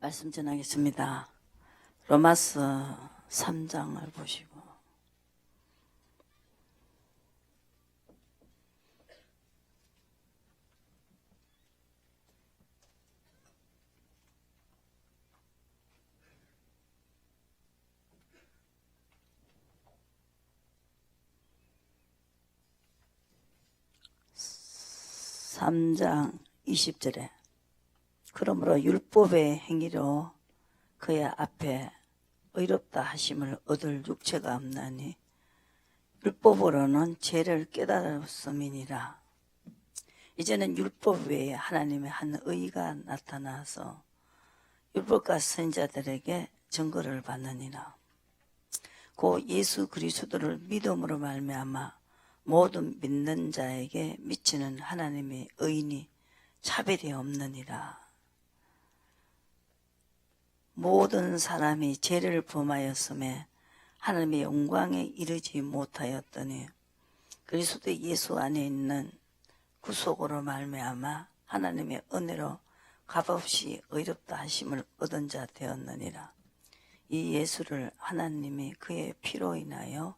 말씀 전하겠습니다. 로마서 3장을 보시고 삼장 20절에 그러므로 율법의 행위로 그의 앞에 의롭다 하심을 얻을 육체가 없나니 율법으로는 죄를 깨달았음이니라. 이제는 율법 외에 하나님의 한 의가 나타나서 율법과 선지자들에게 증거를 받느니라. 곧 예수 그리스도를 믿음으로 말미암아 모든 믿는 자에게 미치는 하나님의 의인이 차별이 없느니라. 모든 사람이 죄를 범하였음에 하나님의 영광에 이르지 못하였더니 그리스도 예수 안에 있는 구속으로 말미암아 하나님의 은혜로 값없이 의롭다 하심을 얻은 자 되었느니라. 이 예수를 하나님이 그의 피로 인하여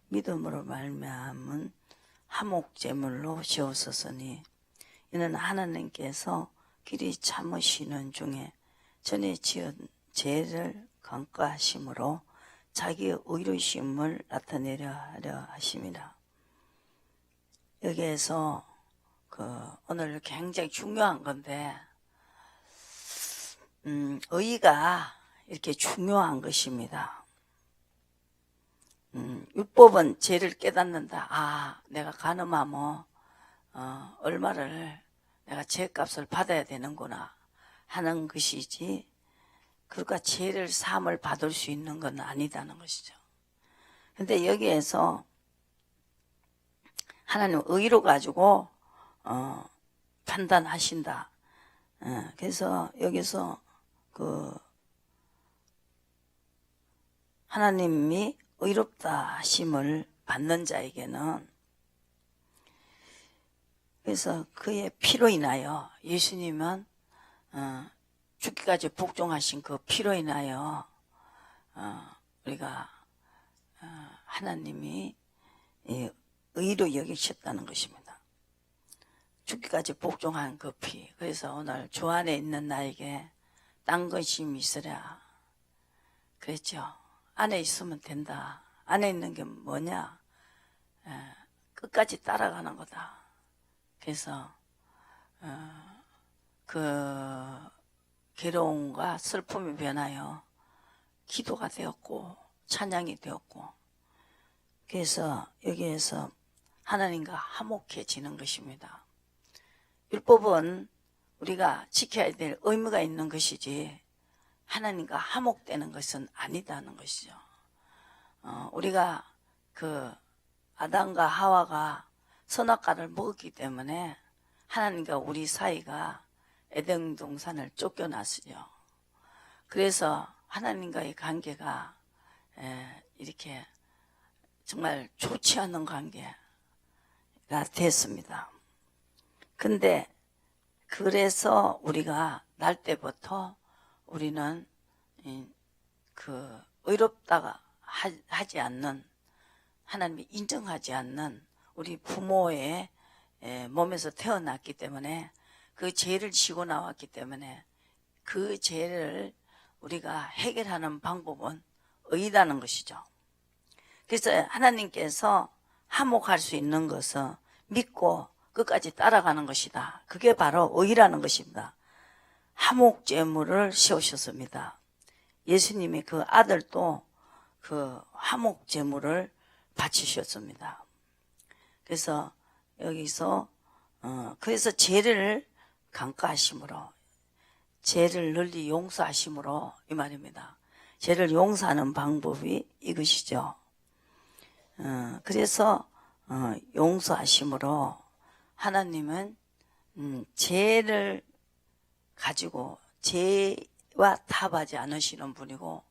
믿음으로 말미암은 화목제물로 지었으니 이는 하나님께서 길이 참으시는 중에 전에 지은 죄를 강구하심으로 자기의 의로우심을 나타내려 하려 하심이라. 여기에서 오늘 굉장히 중요한 건데 의가 이렇게 중요한 것입니다. 율법은 죄를 깨닫는다. 내가 간음하면 얼마를 내가 죄값을 받아야 되는구나 하는 것이지 그가 죄를 사함을 받을 수 있는 건 아니다는 것이죠. 근데 여기에서 하나님 의로 가지고 판단하신다. 그래서 여기서 하나님이 의롭다 하심을 받는 자에게는 그래서 그의 피로 인하여 예수님은 죽기까지 복종하신 그 피로 인하여 우리가 하나님이 의로 여기셨다는 것입니다. 죽기까지 복종한 그 피. 그래서 오늘 주 안에 있는 나에게 딴 것이 있으랴 그랬죠. 안에 있으면 된다. 안에 있는 게 뭐냐? 끝까지 따라가는 거다. 그래서 괴로움과 슬픔이 변하여 기도가 되었고 찬양이 되었고 그래서 여기에서 하나님과 화목해지는 것입니다. 율법은 우리가 지켜야 될 의무가 있는 것이지 하나님과 화목되는 것은 아니다는 것이죠. 우리가 아담과 하와가 선악과를 먹었기 때문에 하나님과 우리 사이가 에덴 동산을 쫓겨났어요. 그래서 하나님과의 관계가 이렇게 정말 좋지 않은 관계가 됐습니다. 근데 그래서 우리가 날 때부터 우리는 의롭다가 하지 않는 하나님이 인정하지 않는 우리 부모의 몸에서 태어났기 때문에 그 죄를 지고 나왔기 때문에 그 죄를 우리가 해결하는 방법은 의라는 것이죠. 그래서 하나님께서 화목할 수 있는 것은 믿고 끝까지 따라가는 것이다. 그게 바로 의라는 것입니다. 화목제물을 세우셨습니다. 예수님이 그 아들도 그 화목제물을 바치셨습니다. 그래서 여기서 그래서 죄를 강구하심으로 죄를 널리 용서하심으로 이 말입니다. 죄를 용서하는 방법이 이것이죠. 그래서 용서하심으로 하나님은 죄를 가지고 죄와 타협하지 않으시는 분이고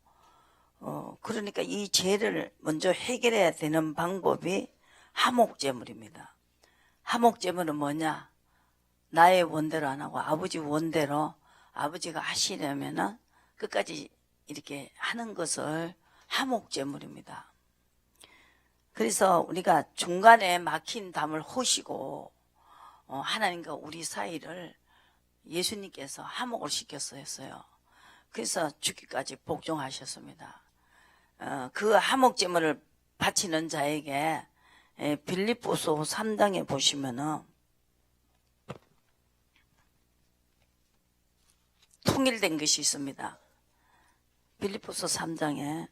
그러니까 이 죄를 먼저 해결해야 되는 방법이 화목제물입니다. 화목제물은 뭐냐? 나의 원대로 안 하고 아버지 원대로 아버지가 하시려면은 끝까지 이렇게 하는 것을 화목제물입니다. 그래서 우리가 중간에 막힌 담을 호시고 하나님과 우리 사이를 예수님께서 화목을 시켰어요. 그래서 죽기까지 복종하셨습니다. 그 화목제물을 바치는 자에게 빌립보서 3장에 보시면은 통일된 것이 있습니다. 빌립보서 3장에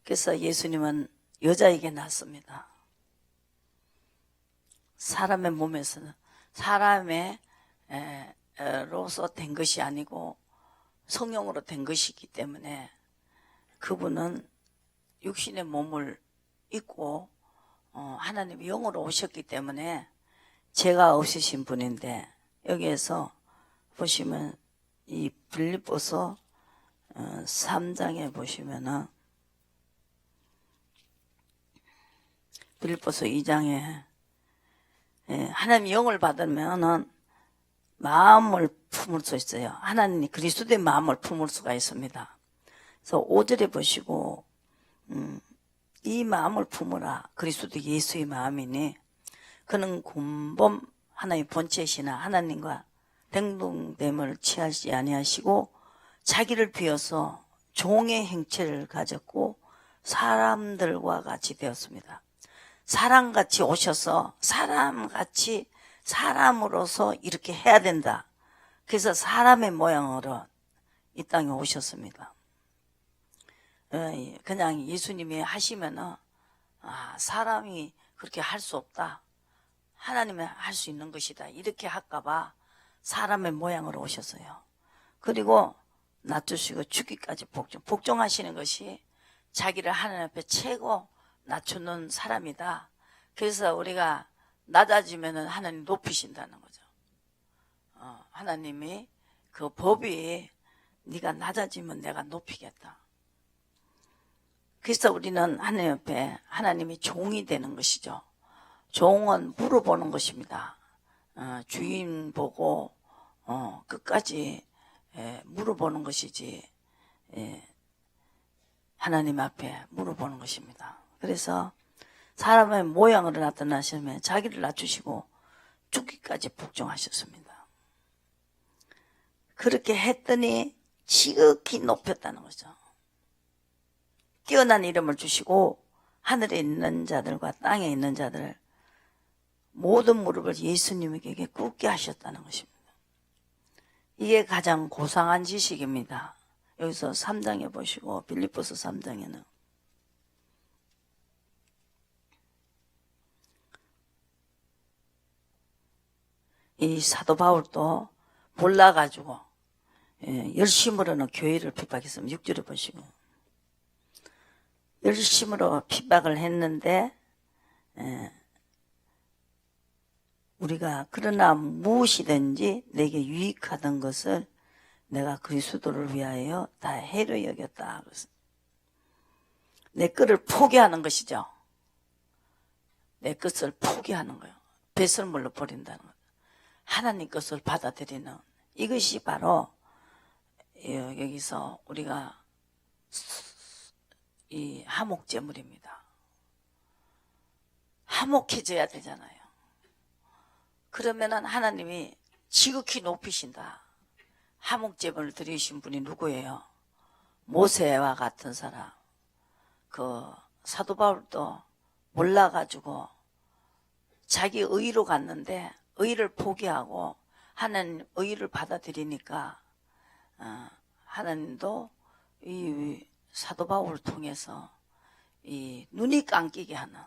그래서 예수님은 여자에게 낳습니다. 사람의 몸에서는 사람의 로서 된 것이 아니고 성령으로 된 것이기 때문에 그분은 육신의 몸을 입고 하나님의 영으로 오셨기 때문에 죄가 없으신 분인데, 여기에서 보시면 이 빌립보서 3장에 보시면은 빌립보서 2장에 하나님 영을 받으면은 마음을 품을 수 있어요. 하나님 그리스도의 마음을 품을 수가 있습니다. 그래서 5절에 보시고 이 마음을 품으라. 그리스도 예수의 마음이니 그는 근본 하나님의 본체시나 하나님과 동등됨을 취하지 아니하시고 자기를 비워서 종의 행체를 가졌고 사람들과 같이 되었습니다. 사람같이 오셔서 사람같이 사람으로서 이렇게 해야 된다. 그래서 사람의 모양으로 이 땅에 오셨습니다. 그냥 예수님이 하시면은 사람이 그렇게 할 수 없다. 하나님이 할 수 있는 것이다. 이렇게 할까봐 사람의 모양으로 오셨어요. 그리고 낮추시고 죽기까지 복종하시는 것이 자기를 하나님 앞에 최고 낮추는 사람이다. 그래서 우리가 낮아지면은 하나님 높이신다는 거죠. 하나님이 그 법이 네가 낮아지면 내가 높이겠다. 그래서 우리는 하나님 앞에 하나님이 종이 되는 것이죠. 종은 물어보는 것입니다. 주인 보고 끝까지 물어보는 것이지, 하나님 앞에 물어보는 것입니다. 그래서 사람의 모양으로 나타나시면 자기를 낮추시고 죽기까지 복종하셨습니다. 그렇게 했더니 지극히 높였다는 거죠. 뛰어난 이름을 주시고 하늘에 있는 자들과 땅에 있는 자들 모든 무릎을 예수님에게 꿇게 하셨다는 것입니다. 이게 가장 고상한 지식입니다. 여기서 3장에 보시고 빌립보서 3장에는 이 사도 바울도 몰라가지고 열심으로는 교회를 핍박했습니다. 6절에 보시고 열심으로 핍박을 했는데 우리가 그러나 무엇이든지 내게 유익하던 것을 내가 그리스도를 위하여 다 해로 여겼다. 내 것을 포기하는 것이죠. 내 것을 포기하는 거예요. 배설물로 버린다는 거예요. 하나님 것을 받아들이는, 이것이 바로 여기서 우리가 이 화목제물입니다. 화목해져야 되잖아요. 그러면은 하나님이 지극히 높이신다. 화목제물을 드리신 분이 누구예요? 모세와 같은 사람. 그 사도 바울도 몰라가지고 자기 의로 갔는데 의를 포기하고 하나님 의를 받아들이니까 하나님도 이 사도 바울을 통해서 이 눈이 감기게 하는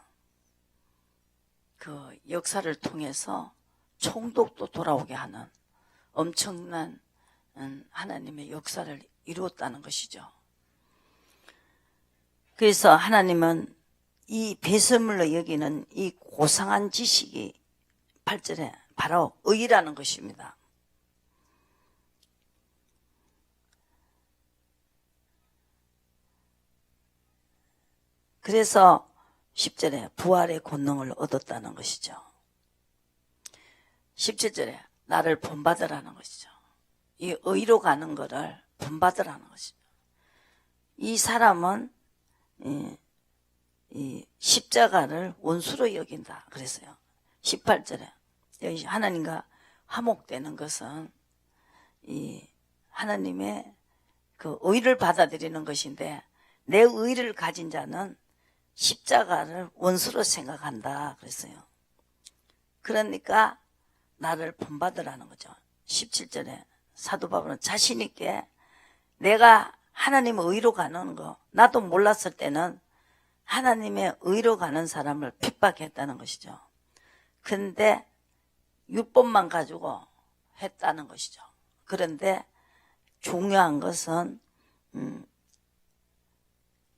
그 역사를 통해서 총독도 돌아오게 하는 엄청난 하나님의 역사를 이루었다는 것이죠. 그래서 하나님은 이 배설물로 여기는 이 고상한 지식이 8절에 바로 의라는 것입니다. 그래서 10절에 부활의 권능을 얻었다는 것이죠. 17절에 나를 본받으라는 것이죠. 이 의로 가는 거를 본받으라는 것이죠. 이 사람은 이 십자가를 원수로 여긴다 그랬어요. 18절에 여기 하나님과 화목되는 것은 이 하나님의 그 의를 받아들이는 것인데, 내 의를 가진 자는 십자가를 원수로 생각한다 그랬어요. 그러니까 나를 본받으라는 거죠. 17절에 사도 바울은 자신 있게 내가 하나님의 의로 가는 거, 나도 몰랐을 때는 하나님의 의로 가는 사람을 핍박했다는 것이죠. 근데 율법만 가지고 했다는 것이죠. 그런데 중요한 것은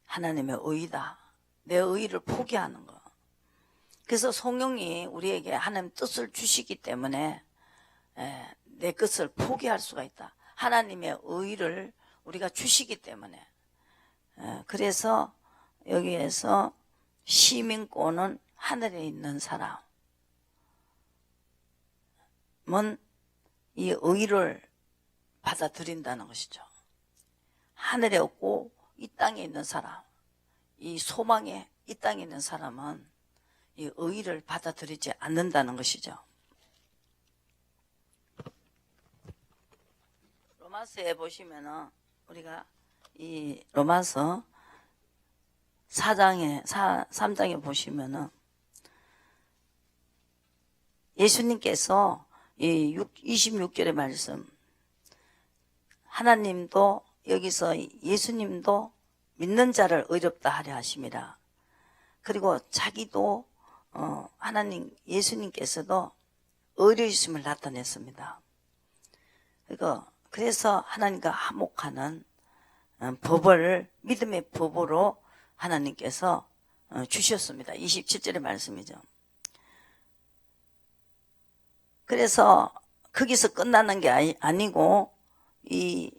하나님의 의다. 내 의를 포기하는 거. 그래서 성령이 우리에게 하나님 뜻을 주시기 때문에 내 것을 포기할 수가 있다. 하나님의 의를 우리가 주시기 때문에. 그래서 여기에서 시민권은 하늘에 있는 사람은 이 의를 받아들인다는 것이죠. 하늘에 없고 이 땅에 있는 사람, 이 소망에 이 땅에 있는 사람은 이 의를 받아들이지 않는다는 것이죠. 로마서에 보시면은 우리가 이 로마서 3장에 보시면은 예수님께서 이 26절의 말씀, 하나님도 여기서 예수님도 믿는 자를 의롭다 하려 하심이라. 그리고 자기도 하나님 예수님께서도 의로우심을 나타냈습니다. 그래서 하나님과 화목하는 법을 믿음의 법으로 하나님께서 주셨습니다. 27절의 말씀이죠. 그래서 거기서 끝나는 게 아니고 이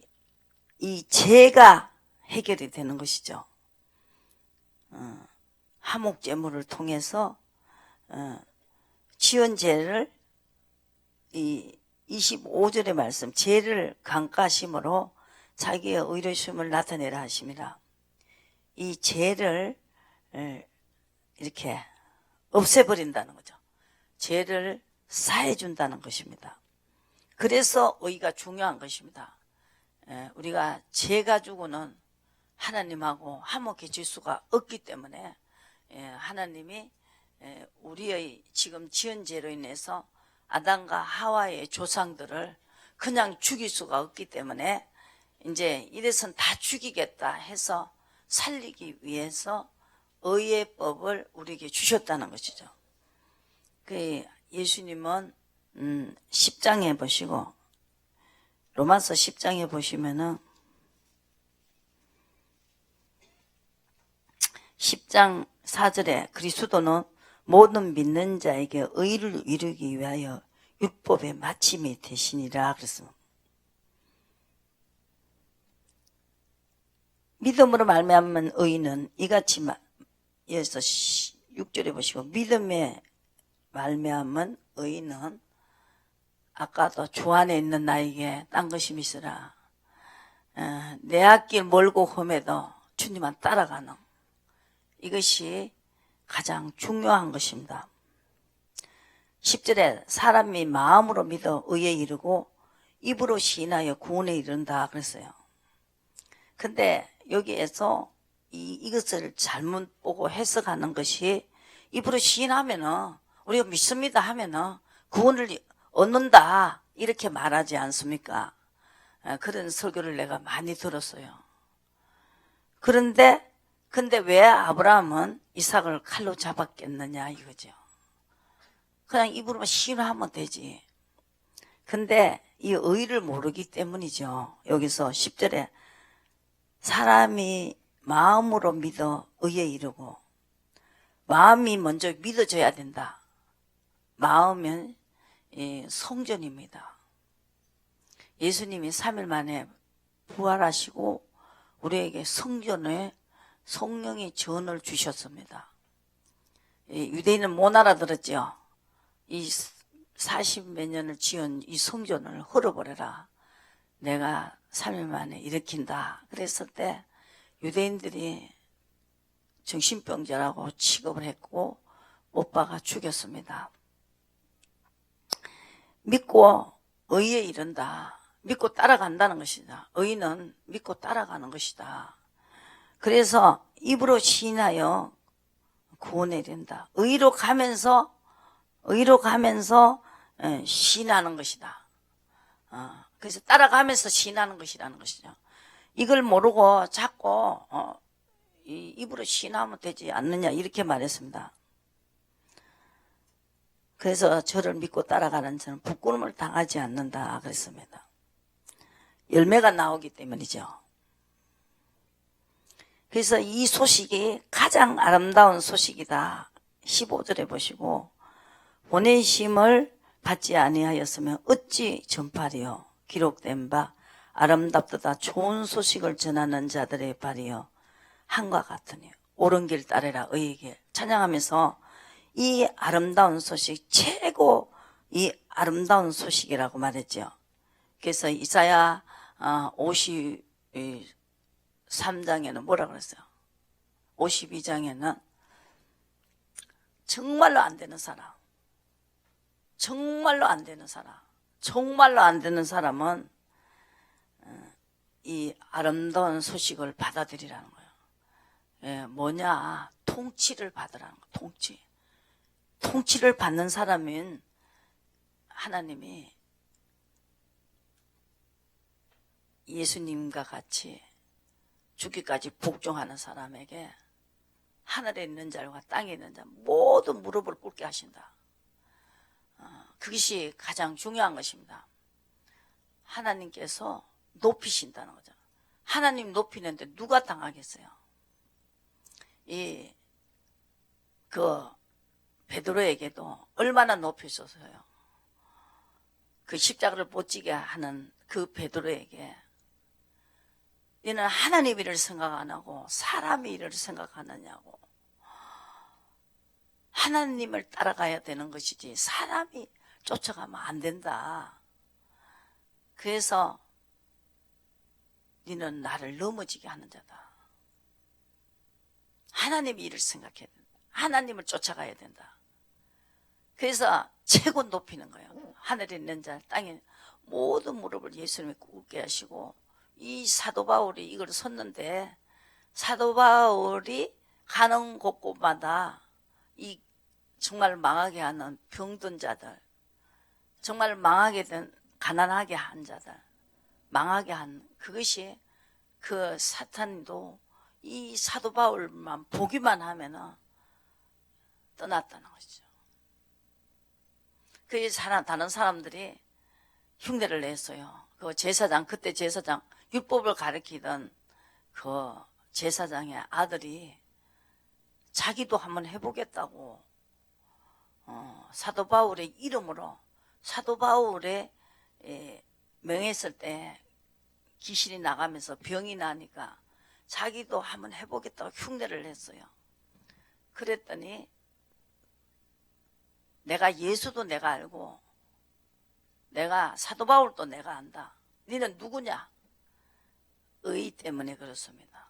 죄가 해결이 되는 것이죠. 화목제물을 통해서 지은 죄를 이 25절의 말씀, 죄를 강가심으로 자기의 의로우심을 나타내라 하심이라. 이 죄를 이렇게 없애버린다는 거죠. 죄를 사해준다는 것입니다. 그래서 의가 중요한 것입니다. 우리가 죄 가지고는 하나님하고 화목해질 수가 없기 때문에 하나님이 우리의 지금 지은 죄로 인해서 아담과 하와의 조상들을 그냥 죽일 수가 없기 때문에 이제 이래선 다 죽이겠다 해서 살리기 위해서 의의 법을 우리에게 주셨다는 것이죠. 그 예수님은 10장에 보시고, 로마서 10장에 보시면은 10장 4절에 그리스도는 모든 믿는 자에게 의를 이루기 위하여 율법의 마침이 되시니라 그랬습니다. 믿음으로 말미암은 의는 이같이, 여기서 6절에 보시고, 믿음에 말미암은 의는 아까도 주 안에 있는 나에게 딴 것이 있으라. 내 앞길 멀고 험해도 주님만 따라가는, 이것이 가장 중요한 것입니다. 10절에 사람이 마음으로 믿어 의에 이르고 입으로 시인하여 구원에 이른다 그랬어요. 근데 여기에서 이것을 잘못 보고 해석하는 것이, 입으로 시인하면은 우리가 믿습니다 하면은 구원을 얻는다 이렇게 말하지 않습니까? 그런 설교를 내가 많이 들었어요. 근데 왜 아브라함은 이삭을 칼로 잡았겠느냐 이거죠. 그냥 입으로만 시인하면 되지. 근데 이 의를 모르기 때문이죠. 여기서 10절에 사람이 마음으로 믿어 의에 이르고, 마음이 먼저 믿어져야 된다. 마음은 성전입니다. 예수님이 3일 만에 부활하시고 우리에게 성전의 성령이 전을 주셨습니다. 유대인은 못 알아들었죠. 이 40몇 년을 지은 이 성전을 헐어버려라. 내가 3일 만에 일으킨다. 그랬을 때 유대인들이 정신병자라고 취급을 했고 못 박아 죽였습니다. 믿고 의에 이른다. 믿고 따라간다는 것이다. 의는 믿고 따라가는 것이다. 그래서 입으로 시인하여 구원에 이른다. 의로 가면서 시인하는 것이다. 그래서 따라가면서 시인하는 것이라는 것이죠. 이걸 모르고 자꾸 이 입으로 시인하면 되지 않느냐 이렇게 말했습니다. 그래서 저를 믿고 따라가는 저는 부끄러움을 당하지 않는다 그랬습니다. 열매가 나오기 때문이죠. 그래서 이 소식이 가장 아름다운 소식이다. 15절에 보시고 보내심을 받지 아니하였으면 어찌 전파리요 기록된 바 아름답도다 좋은 소식을 전하는 자들의 발이요 한과 같으니 옳은 길 따르라 의의 길 찬양하면서 이 아름다운 소식 최고 이 아름다운 소식이라고 말했죠. 그래서 이사야 53장에는 뭐라 그랬어요? 52장에는 정말로 안 되는 사람, 정말로 안 되는 사람은 이 아름다운 소식을 받아들이라는 거예요. 뭐냐? 통치를 받으라는 거예요. 통치를 받는 사람은 하나님이 예수님과 같이 죽기까지 복종하는 사람에게 하늘에 있는 자와 땅에 있는 자 모두 무릎을 꿇게 하신다. 그것이 가장 중요한 것입니다. 하나님께서 높이신다는 거죠. 하나님 높이는데 누가 당하겠어요? 베드로에게도 얼마나 높이셨어요. 그 십자가를 못 지게 하는 그 베드로에게 너는 하나님 일을 생각 안 하고 사람의 일을 생각하느냐고. 하나님을 따라가야 되는 것이지 사람이 쫓아가면 안 된다. 그래서 너는 나를 넘어지게 하는 자다. 하나님의 일을 생각해야 된다. 하나님을 쫓아가야 된다. 그래서 최고 높이는 거예요. 하늘에 있는 자, 땅에 모든 무릎을 예수님이 꿇게 하시고 이 사도 바울이 이걸 섰는데 사도 바울이 가는 곳곳마다 이 정말 망하게 하는 병든 자들, 정말 망하게 된 가난하게 한 자들, 망하게 한 그것이 그 사탄도 이 사도 바울만 보기만 하면은 떠났다는 것이죠. 다른 사람들이 흉내를 냈어요. 그때 제사장 율법을 가르치던 그 제사장의 아들이 자기도 한번 해보겠다고 사도 바울의 이름으로 사도 바울의 명했을 때 귀신이 나가면서 병이 나니까 자기도 한번 해보겠다고 흉내를 냈어요. 그랬더니 내가 예수도 내가 알고 내가 사도 바울도 내가 안다. 너는 누구냐? 의 때문에 그렇습니다.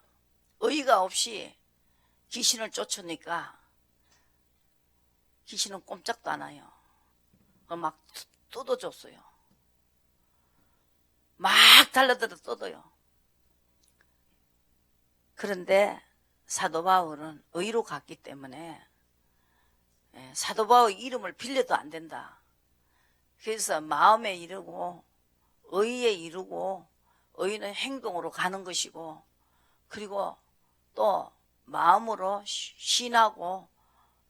의가 없이 귀신을 쫓으니까 귀신은 꼼짝도 안 해요. 막 뜯어줬어요. 막 달려들어 뜯어요. 그런데 사도 바울은 의로 갔기 때문에 사도 바울 이름을 빌려도 안 된다. 그래서 마음에 이르고 의에 이르고 의는 행동으로 가는 것이고 그리고 또 마음으로 신하고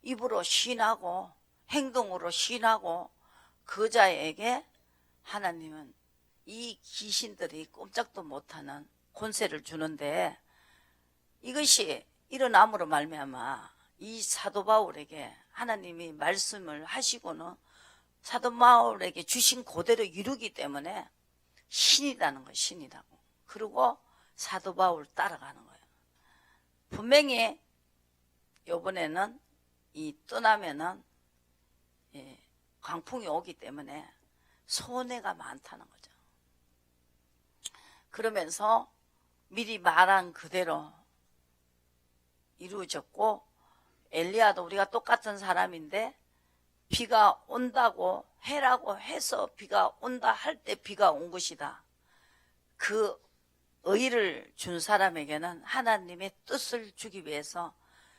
입으로 신하고 행동으로 신하고 그 자에게 하나님은 이 귀신들이 꼼짝도 못하는 권세를 주는데 이것이 일어남으로 말미암아 이 사도 바울에게 하나님이 말씀을 하시고는 사도 바울에게 주신 그대로 이루기 때문에 신이라는 거예요. 신이라고. 그리고 사도 바울 따라가는 거예요. 분명히 요번에는 이 떠나면은 광풍이 오기 때문에 손해가 많다는 거죠. 그러면서 미리 말한 그대로 이루어졌고, 엘리야도 우리가 똑같은 사람인데 비가 온다고 해라고 해서 비가 온다 할 때 비가 온 것이다. 그 의를 준 사람에게는 하나님의 뜻을 주기 위해서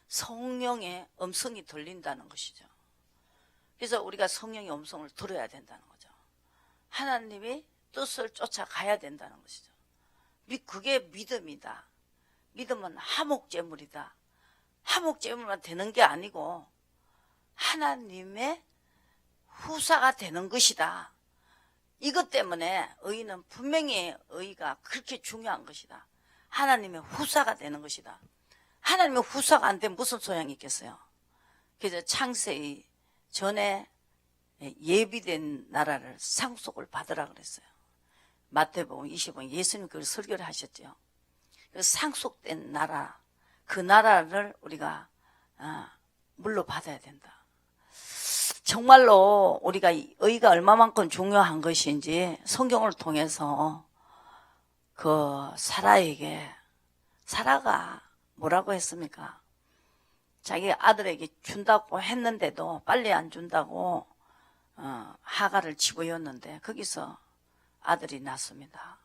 성령의 음성이 들린다는 것이죠. 그래서 우리가 성령의 음성을 들어야 된다는 거죠. 하나님의 뜻을 쫓아가야 된다는 것이죠. 그게 믿음이다. 믿음은 화목제물이다. 화목제물만 되는 게 아니고 하나님의 후사가 되는 것이다. 이것 때문에 의는 분명히 의가 그렇게 중요한 것이다. 하나님의 후사가 되는 것이다. 하나님의 후사가 안 되면 무슨 소용이 있겠어요. 그래서 창세기 전에 예비된 나라를 상속을 받으라 그랬어요. 마태복음 20번 예수님 그걸 설교를 하셨죠. 상속된 나라, 그 나라를 우리가 물러받아야 된다. 정말로 우리가 의가 얼마만큼 중요한 것인지 성경을 통해서 그 사라가 뭐라고 했습니까? 자기 아들에게 준다고 했는데도 빨리 안 준다고 하가를 집어였는데 거기서 아들이 낳습니다.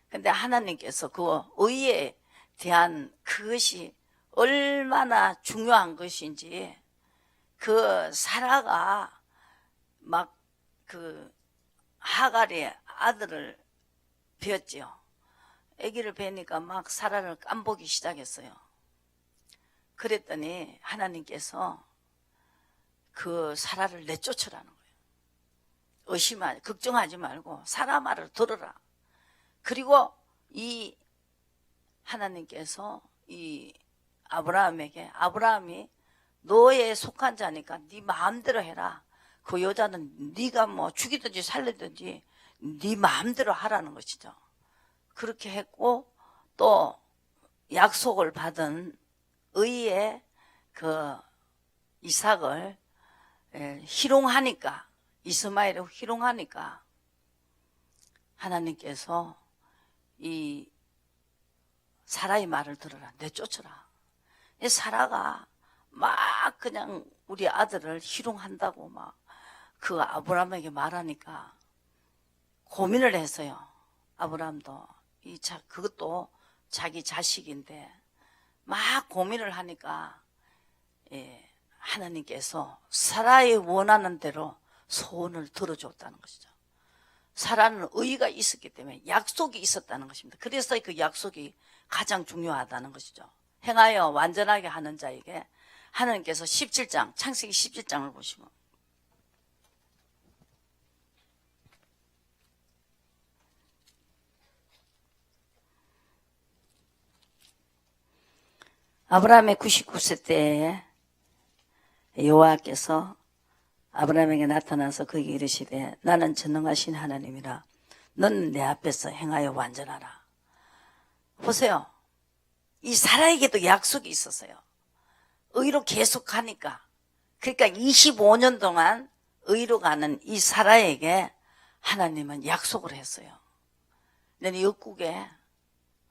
근데 하나님께서 그 의에 대한 그것이 얼마나 중요한 것인지 그 사라가 막 그 하갈의 아들을 뵈었지요. 아기를 뵈니까 막 사라를 깜보기 시작했어요. 그랬더니 하나님께서 그 사라를 내쫓으라는 거예요. 걱정하지 말고 사라 말을 들어라. 그리고 이 하나님께서 이 아브라함이 너에 속한 자니까 네 마음대로 해라. 그 여자는 네가 뭐 죽이든지 살리든지 네 마음대로 하라는 것이죠. 그렇게 했고 또 약속을 받은 의의 그 이삭을 희롱하니까, 이스마엘을 희롱하니까 하나님께서 이 사라의 말을 들어라. 내쫓으라. 이 사라가 막 그냥 우리 아들을 희롱한다고 막 그 아브라함에게 말하니까 고민을 했어요. 아브라함도 그것도 자기 자식인데 막 고민을 하니까 하나님께서 사라의 원하는 대로 소원을 들어줬다는 것이죠. 사라는 의의가 있었기 때문에 약속이 있었다는 것입니다. 그래서 그 약속이 가장 중요하다는 것이죠. 행하여 완전하게 하는 자에게 하나님께서 17장, 창세기 17장을 보시면 아브라함의 99세 때에 여호와께서 아브라함에게 나타나서 그에게 이르시되 나는 전능하신 하나님이라 너는 내 앞에서 행하여 완전하라. 보세요. 이 사라에게도 약속이 있었어요. 의로 계속하니까. 그러니까 25년 동안 의로 가는 이 사라에게 하나님은 약속을 했어요. 너는 영국의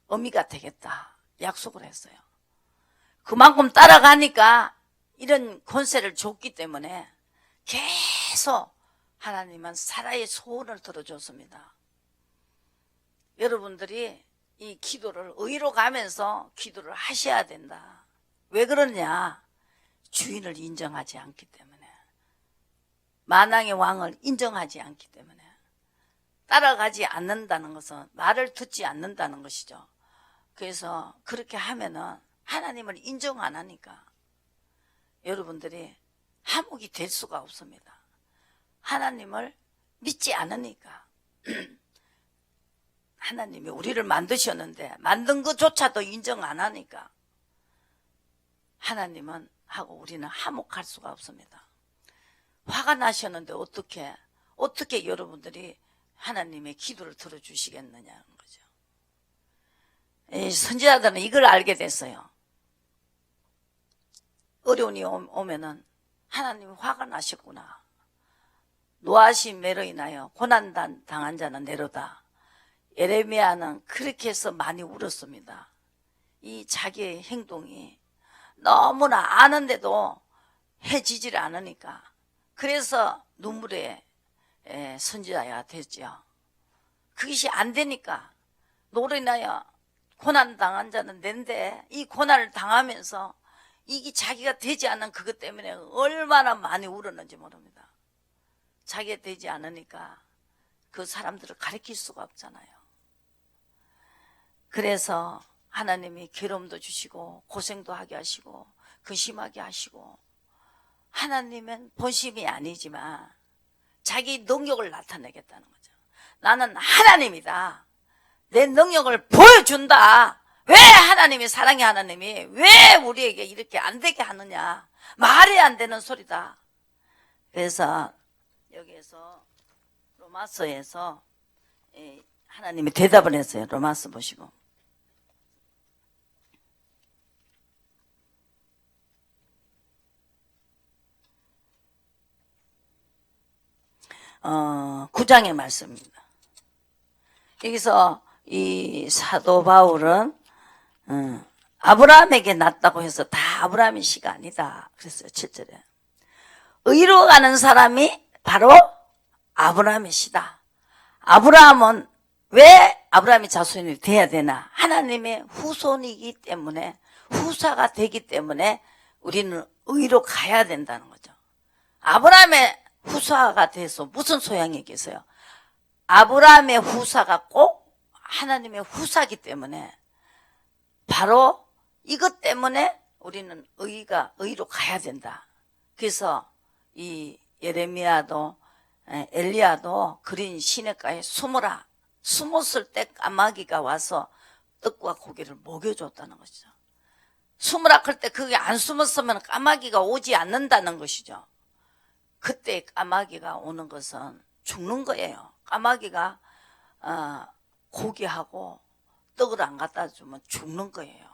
어미가 되겠다. 약속을 했어요. 그만큼 따라가니까 이런 권세를 줬기 때문에 계속 하나님은 사라의 소원을 들어줬습니다. 여러분들이 이 기도를 의로 가면서 기도를 하셔야 된다. 왜 그러냐? 주인을 인정하지 않기 때문에, 만왕의 왕을 인정하지 않기 때문에, 따라가지 않는다는 것은 말을 듣지 않는다는 것이죠. 그래서 그렇게 하면은 하나님을 인정 안 하니까 여러분들이 화목이 될 수가 없습니다. 하나님을 믿지 않으니까. 하나님이 우리를 만드셨는데 만든 것조차도 인정 안 하니까 하나님은 하고 우리는 화목할 수가 없습니다. 화가 나셨는데 어떻게 여러분들이 하나님의 기도를 들어주시겠느냐는 거죠. 이 선지자들은 이걸 알게 됐어요. 어려움이 오면은 하나님이 화가 나셨구나. 노하신 매로 인하여 고난 당한 자는 내로다. 예레미야는 그렇게 해서 많이 울었습니다. 이 자기의 행동이 너무나 아는데도 해지질 않으니까. 그래서 눈물의 선지자가 됐죠. 그것이 안 되니까 노로 인하여 고난 당한 자는 낸데 이 고난을 당하면서 이게 자기가 되지 않는 그것 때문에 얼마나 많이 울었는지 모릅니다. 자기가 되지 않으니까 그 사람들을 가르칠 수가 없잖아요. 그래서 하나님이 괴로움도 주시고 고생도 하게 하시고 근심하게 하시고, 하나님은 본심이 아니지만 자기 능력을 나타내겠다는 거죠. 나는 하나님이다. 내 능력을 보여준다. 왜 하나님이, 사랑의 하나님이 왜 우리에게 이렇게 안 되게 하느냐. 말이 안 되는 소리다. 그래서 여기에서 로마서에서 하나님이 대답을 했어요. 로마서 보시고. 어, 9장의 말씀입니다. 여기서 이 사도 바울은 아브라함에게 났다고 해서 다 아브라함의 씨가 아니다 그랬어요. 7절에 의로 가는 사람이 바로 아브라함의 씨다. 아브라함은 왜 아브라함이 자손이 돼야 되나? 하나님의 후손이기 때문에, 후사가 되기 때문에 우리는 의로 가야 된다는 거죠. 아브라함의 후사가 돼서 무슨 소양이 있겠어요? 아브라함의 후사가 꼭 하나님의 후사기 때문에, 바로 이것 때문에 우리는 의로 가야 된다. 그래서 이 예레미야도 엘리야도 그린 시냇가에 숨어라. 숨었을 때 까마귀가 와서 떡과 고기를 먹여줬다는 것이죠. 숨으라 할 때 그게 안 숨었으면 까마귀가 오지 않는다는 것이죠. 그때 까마귀가 오는 것은 죽는 거예요. 까마귀가 고기하고 떡을 안 갖다 주면 죽는 거예요.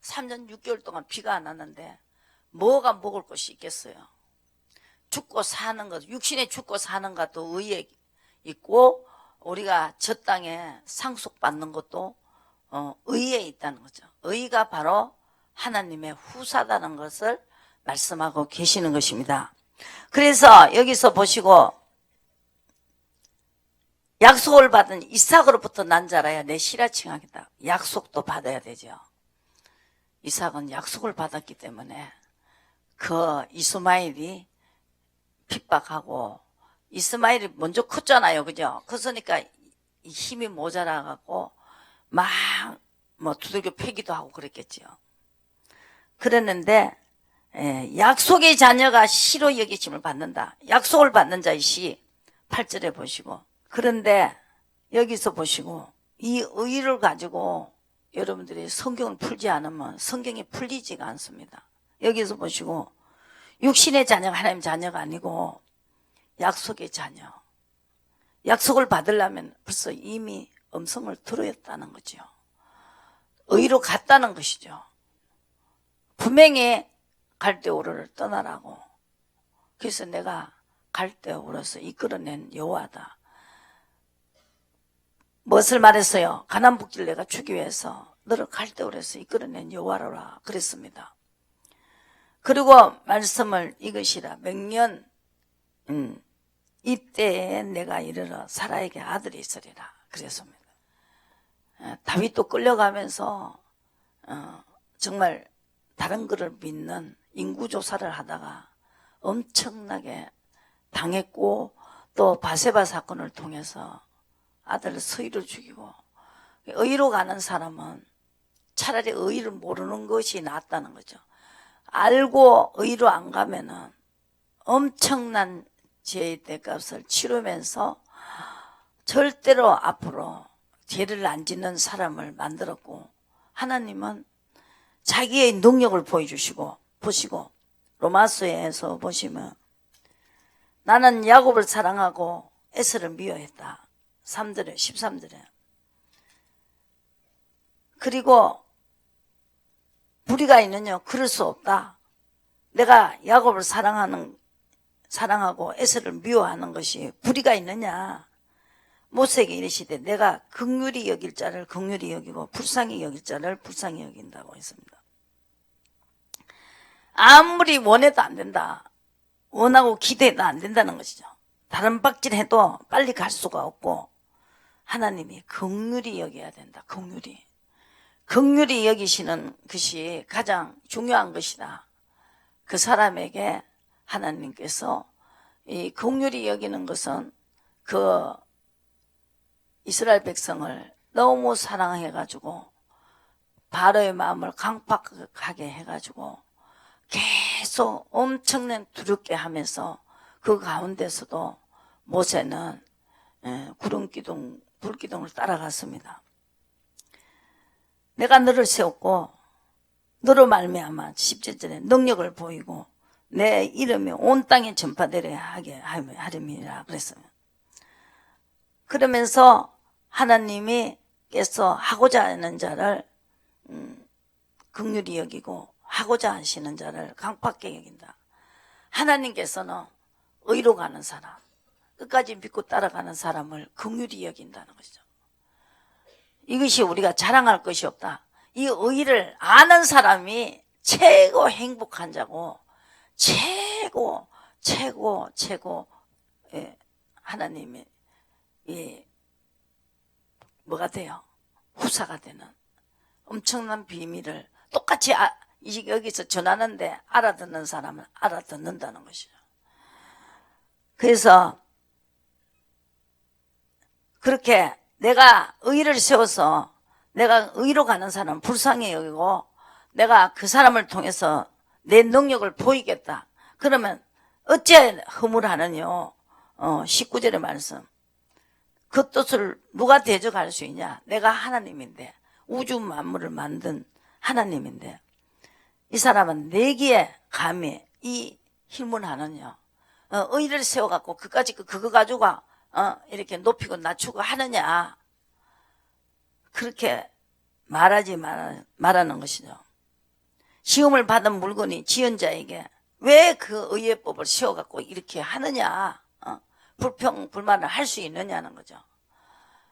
3년 6개월 동안 비가 안 왔는데 뭐가 먹을 것이 있겠어요. 죽고 사는 것, 육신에 죽고 사는 것도 의에 있고, 우리가 저 땅에 상속받는 것도 의에 있다는 거죠. 의가 바로 하나님의 후사다는 것을 말씀하고 계시는 것입니다. 그래서 여기서 보시고, 약속을 받은 이삭으로부터 난 자라야 내 씨라 칭하겠다. 약속도 받아야 되죠. 이삭은 약속을 받았기 때문에 그 이스마엘이 핍박하고, 이스마엘이 먼저 컸잖아요. 그죠? 컸으니까 힘이 모자라갖고 막 두들겨 패기도 하고 그랬겠지요. 그랬는데 약속의 자녀가 씨로 여기심을 받는다. 약속을 받는 자의 씨 8절에 보시고, 그런데 여기서 보시고, 이 의를 가지고 여러분들이 성경을 풀지 않으면 성경이 풀리지가 않습니다. 여기서 보시고, 육신의 자녀가 하나님 자녀가 아니고 약속의 자녀. 약속을 받으려면 벌써 이미 음성을 들었다는 거죠. 의로 갔다는 것이죠. 분명히 갈대오르를 떠나라고. 그래서 내가 갈대오르서 이끌어낸 여호와다. 무엇을 말했어요? 가나안 북지를 내가 주기 위해서 너를 갈대오르에서 이끌어낸 여호와라 그랬습니다. 그리고 말씀을 이것이라 명년 이때에 내가 이르러 사라에게 아들이 있으리라 그랬습니다. 다윗도 끌려가면서 정말 다른 것을 믿는 인구조사를 하다가 엄청나게 당했고, 또 바세바 사건을 통해서 아들 서의를 죽이고, 의로 가는 사람은 차라리 의를 모르는 것이 낫다는 거죠. 알고 의로 안 가면은 엄청난 죄의 대값을 치르면서 절대로 앞으로 죄를 안 짓는 사람을 만들었고, 하나님은 자기의 능력을 보여주시고, 보시고 로마서에서 보시면 나는 야곱을 사랑하고 에서를 미워했다. 3절에 13절에 그리고 불의가 있느냐? 그럴 수 없다. 내가 야곱을 사랑하고 에서를 미워하는 것이 불의가 있느냐? 모세에게 이르시되 내가 긍휼히 여길 자를 긍휼히 여기고 불쌍히 여길 자를 불쌍히 여긴다고 했습니다. 아무리 원해도 안 된다. 원하고 기대해도 안 된다는 것이죠. 다른 박질해도 빨리 갈 수가 없고 하나님이 긍휼히 여겨야 된다. 긍휼히 여기시는 것이 가장 중요한 것이다. 그 사람에게 하나님께서 이 긍휼히 여기는 것은 그 이스라엘 백성을 너무 사랑해가지고 바로의 마음을 강팍하게 해가지고 계속 엄청난 두렵게 하면서 그 가운데서도 모세는 구름기둥, 불기둥을 따라갔습니다. 내가 너를 세웠고 너로 말미암아 17절에 능력을 보이고 내 이름이 온 땅에 전파되려 하게 하림이라 그랬어요. 그러면서 하나님께서 하고자 하는 자를 긍휼히 여기고 하고자 하시는 자를 강팍하게 여긴다. 하나님께서는 의로 가는 사람, 끝까지 믿고 따라가는 사람을 긍휼히 여긴다는 것이죠. 이것이 우리가 자랑할 것이 없다. 이 의를 아는 사람이 최고 행복한 자고 최고 하나님이 뭐가 돼요? 후사가 되는 엄청난 비밀을 똑같이 여기서 전하는데 알아듣는 사람은 알아듣는다는 것이죠. 그래서 그렇게 내가 의를 세워서 내가 의로 가는 사람은 불쌍히 여기고 내가 그 사람을 통해서 내 능력을 보이겠다. 그러면 어째 허물하느뇨? 19절의 말씀. 그 뜻을 누가 대적할 수 있냐? 내가 하나님인데 우주 만물을 만든 하나님인데 이 사람은 내기에 감히 이 힐문하느냐? 의를 세워갖고 그까지 그거 가지고 이렇게 높이고 낮추고 하느냐? 그렇게 말하는 것이죠. 시험을 받은 물건이 지은 자에게 왜 그 의예법을 세워갖고 이렇게 하느냐? 불평불만을 할 수 있느냐는 거죠.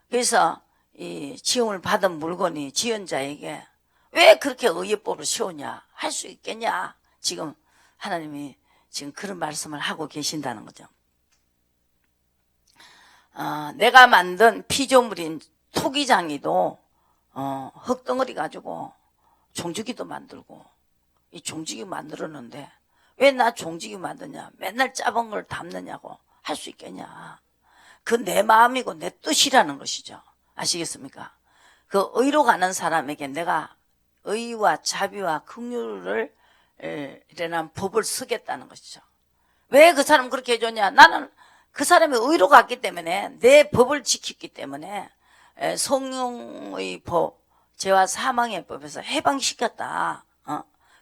그래서 이 시험을 받은 물건이 지은 자에게 왜 그렇게 의예법을 세우냐? 할 수 있겠냐? 지금 하나님이 지금 그런 말씀을 하고 계신다는 거죠. 내가 만든 피조물인 토기장이도 흙덩어리 가지고 종지기도 만들고 이 종지기 만들었는데 왜 나 종지기 만드냐? 맨날 작은 걸 담느냐고 할 수 있겠냐? 그 내 마음이고 내 뜻이라는 것이죠. 아시겠습니까? 그 의로 가는 사람에게 내가 의와 자비와 긍휼을 이라는 법을 쓰겠다는 것이죠. 왜 그 사람 그렇게 해줬냐? 나는 그 사람이 의로 갔기 때문에 내 법을 지켰기 때문에 성령의 법, 죄와 사망의 법에서 해방시켰다.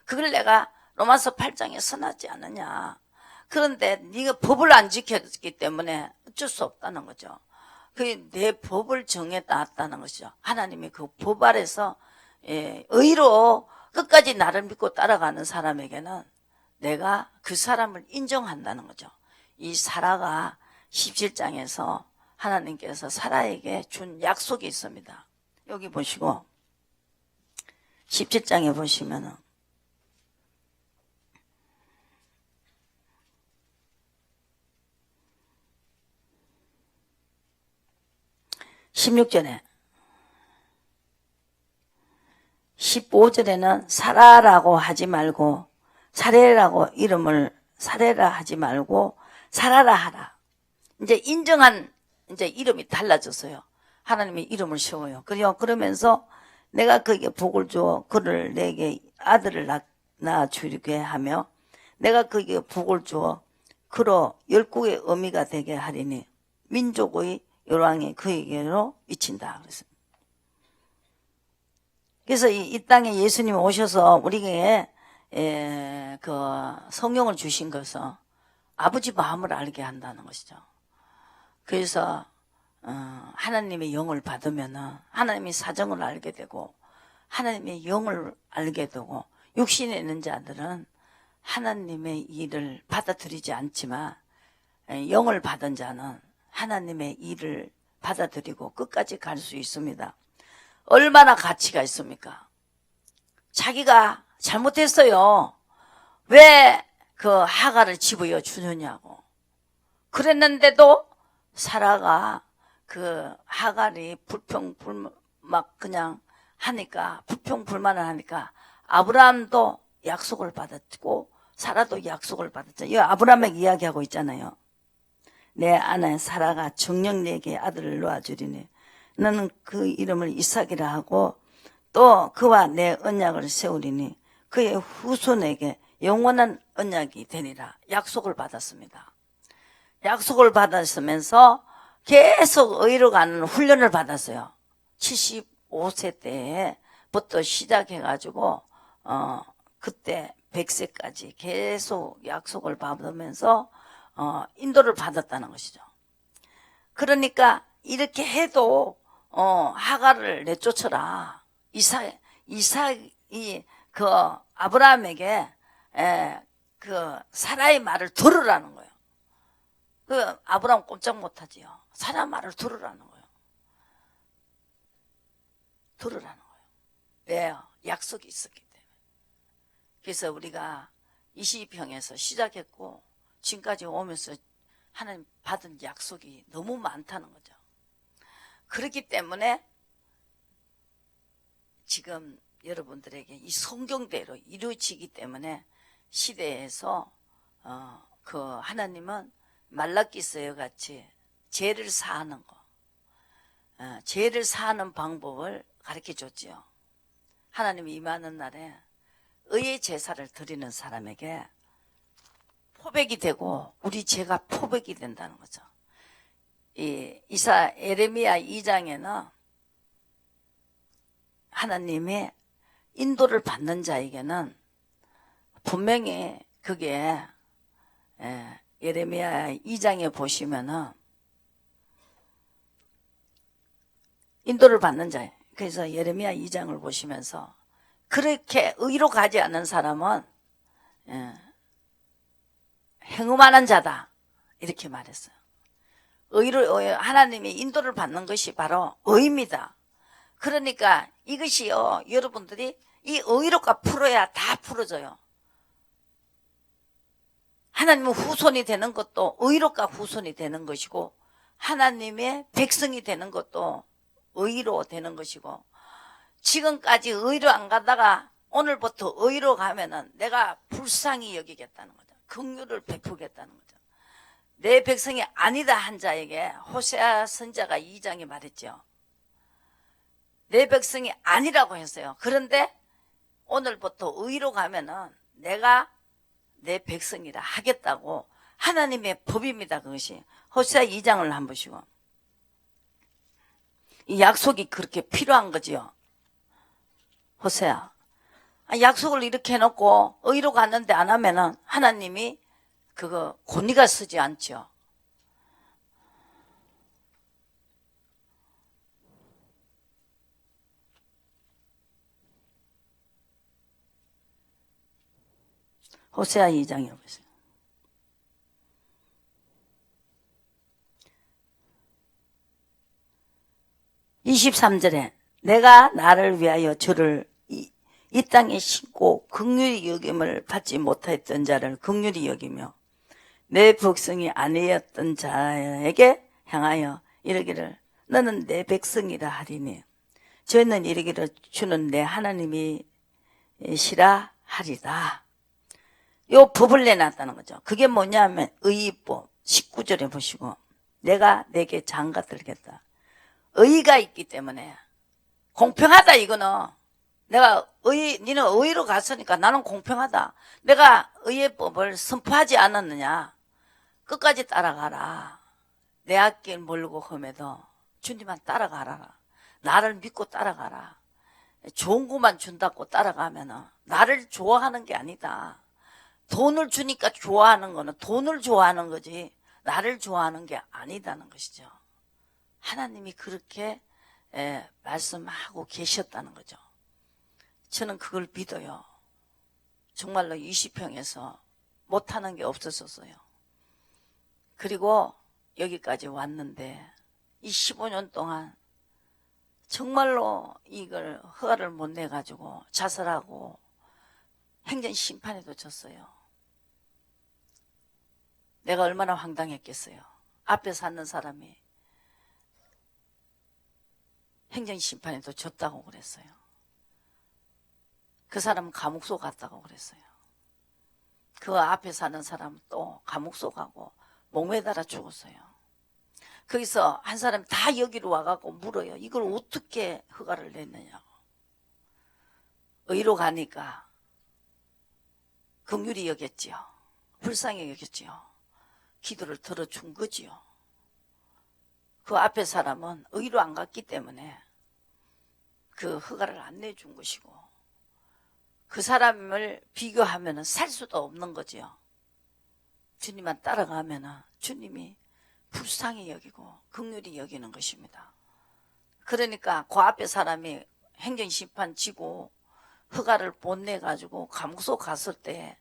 그걸 내가 로마서 8장에 써놨지 않느냐. 그런데 네가 법을 안 지켰기 때문에 어쩔 수 없다는 거죠. 그게 내 법을 정해놨다는 것이죠. 하나님이 그 법 아래서 의로 끝까지 나를 믿고 따라가는 사람에게는 내가 그 사람을 인정한다는 거죠. 이 사라가 17장에서 하나님께서 사라에게 준 약속이 있습니다. 여기 보시고 17장에 보시면은 16절에 15절에는 사라라고 하지 말고 사레라고 이름을 사레라 하지 말고 사라라 하라. 이제 인정한 이제 이름이 달라졌어요. 하나님이 이름을 세워요. 그러면서 내가 그에게 복을 주어 그를 내게 아들을 낳아주게 하며 내가 그에게 복을 주어 그로 열국의 어미가 되게 하리니 민족의 열왕이 그에게로 미친다. 그래서 이 땅에 예수님이 오셔서 우리에게 그 성령을 주신 것은 아버지 마음을 알게 한다는 것이죠. 그래서 하나님의 영을 받으면은 하나님의 사정을 알게 되고 하나님의 영을 알게 되고, 육신에 있는 자들은 하나님의 일을 받아들이지 않지만 영을 받은 자는 하나님의 일을 받아들이고 끝까지 갈 수 있습니다. 얼마나 가치가 있습니까? 자기가 잘못했어요. 왜 그 하가를 집어여 주느냐고. 그랬는데도 사라가 그 하갈이 막 그냥 하니까, 불평불만을 하니까 아브라함도 약속을 받았고 사라도 약속을 받았죠. 이 아브라함에게 이야기하고 있잖아요. 내 아내 사라가 정녕 내게 아들을 놓아주리니 너는 그 이름을 이삭이라 하고 또 그와 내 언약을 세우리니 그의 후손에게 영원한 언약이 되리라. 약속을 받았습니다. 약속을 받았으면서 계속 의로 가는 훈련을 받았어요. 75세 때부터 시작해가지고 그때 100세까지 계속 약속을 받으면서 인도를 받았다는 것이죠. 그러니까 이렇게 해도 하갈을 내쫓아라. 이삭이 그 아브라함에게 그 사라의 말을 들으라는 거예요. 그 아브라함 꼼짝 못하지요. 사라 말을 들으라는 거예요. 들으라는 거예요. 왜요? 약속이 있었기 때문에. 그래서 우리가 20평에서 시작했고 지금까지 오면서 하나님 받은 약속이 너무 많다는 거죠. 그렇기 때문에 지금 여러분들에게 이 성경대로 이루어지기 때문에 시대에서 그 하나님은 말라기서와 같이 죄를 사하는 거, 죄를 사하는 방법을 가르쳐 줬지요. 하나님이 임하는 날에 의의 제사를 드리는 사람에게 포백이 되고 우리 죄가 포백이 된다는 거죠. 이 에레미야 2장에는 하나님의 인도를 받는 자에게는 분명히 그게 예레미야 2장에 보시면은 인도를 받는 자, 그래서 예레미야 2장을 보시면서 그렇게 의로 가지 않는 사람은 행음하는 자다 이렇게 말했어요. 하나님이 인도를 받는 것이 바로 의입니다. 그러니까 이것이요, 여러분들이 이 의로가 풀어야 다 풀어져요. 하나님은 후손이 되는 것도 의로가 후손이 되는 것이고 하나님의 백성이 되는 것도 의로 되는 것이고, 지금까지 의로 안 가다가 오늘부터 의로 가면은 내가 불쌍히 여기겠다는 거죠. 긍휼을 베푸겠다는 거죠. 내 백성이 아니다 한 자에게 호세아 선지자가 2장에 말했죠. 내 백성이 아니라고 했어요. 그런데 오늘부터 의로 가면은 내가 내 백성이라 하겠다고 하나님의 법입니다. 그것이 호세아 2장을 한번 보시고, 이 약속이 그렇게 필요한 거지요. 호세아, 약속을 이렇게 해놓고 의로 갔는데 안 하면은 하나님이 그거 권위가 쓰지 않죠. 호세아 2장이라고 했어요. (23절에) 내가 나를 위하여 저를 이 땅에 심고 긍휼히 여김을 받지 못하였던 자를 긍휼히 여기며 내 백성이 아니었던 자에게 향하여 이르기를 너는 내 백성이라 하리니 저희는 이르기를 주는 내 하나님이시라 하리다. 요 법을 내놨다는 거죠. 그게 뭐냐면 의의법 19절에 보시고 내가 내게 장가 들겠다. 의의가 있기 때문에 공평하다. 이거는 내가 니는 의의로 갔으니까 나는 공평하다. 내가 의의법을 선포하지 않았느냐. 끝까지 따라가라. 내 앞길 몰고 험해도 주님만 따라가라. 나를 믿고 따라가라. 좋은 것만 준다고 따라가면은 나를 좋아하는 게 아니다. 돈을 주니까 좋아하는 거는 돈을 좋아하는 거지 나를 좋아하는 게 아니다는 것이죠. 하나님이 그렇게 말씀하고 계셨다는 거죠. 저는 그걸 믿어요. 정말로 20평에서 못하는 게 없었어요. 그리고 여기까지 왔는데 이 15년 동안 정말로 이걸 허가를 못 내가지고 자살하고 행정심판에도 졌어요. 내가 얼마나 황당했겠어요. 앞에 사는 사람이 행정심판에도 졌다고 그랬어요. 그 사람은 감옥소 갔다고 그랬어요. 그 앞에 사는 사람은 또 감옥소 가고 목매달아 죽었어요. 거기서 한 사람이 다 여기로 와갖고 물어요. 이걸 어떻게 허가를 냈느냐고. 의로 가니까 긍휼히 여겼지요. 불쌍히 여겼지요. 기도를 들어준 거지요. 그 앞에 사람은 의로 안 갔기 때문에 그 허가를 안 내준 것이고, 그 사람을 비교하면 살 수도 없는 거지요. 주님만 따라가면 주님이 불쌍히 여기고 긍휼히 여기는 것입니다. 그러니까 그 앞에 사람이 행정심판 지고 허가를 못 내가지고 감옥소 갔을 때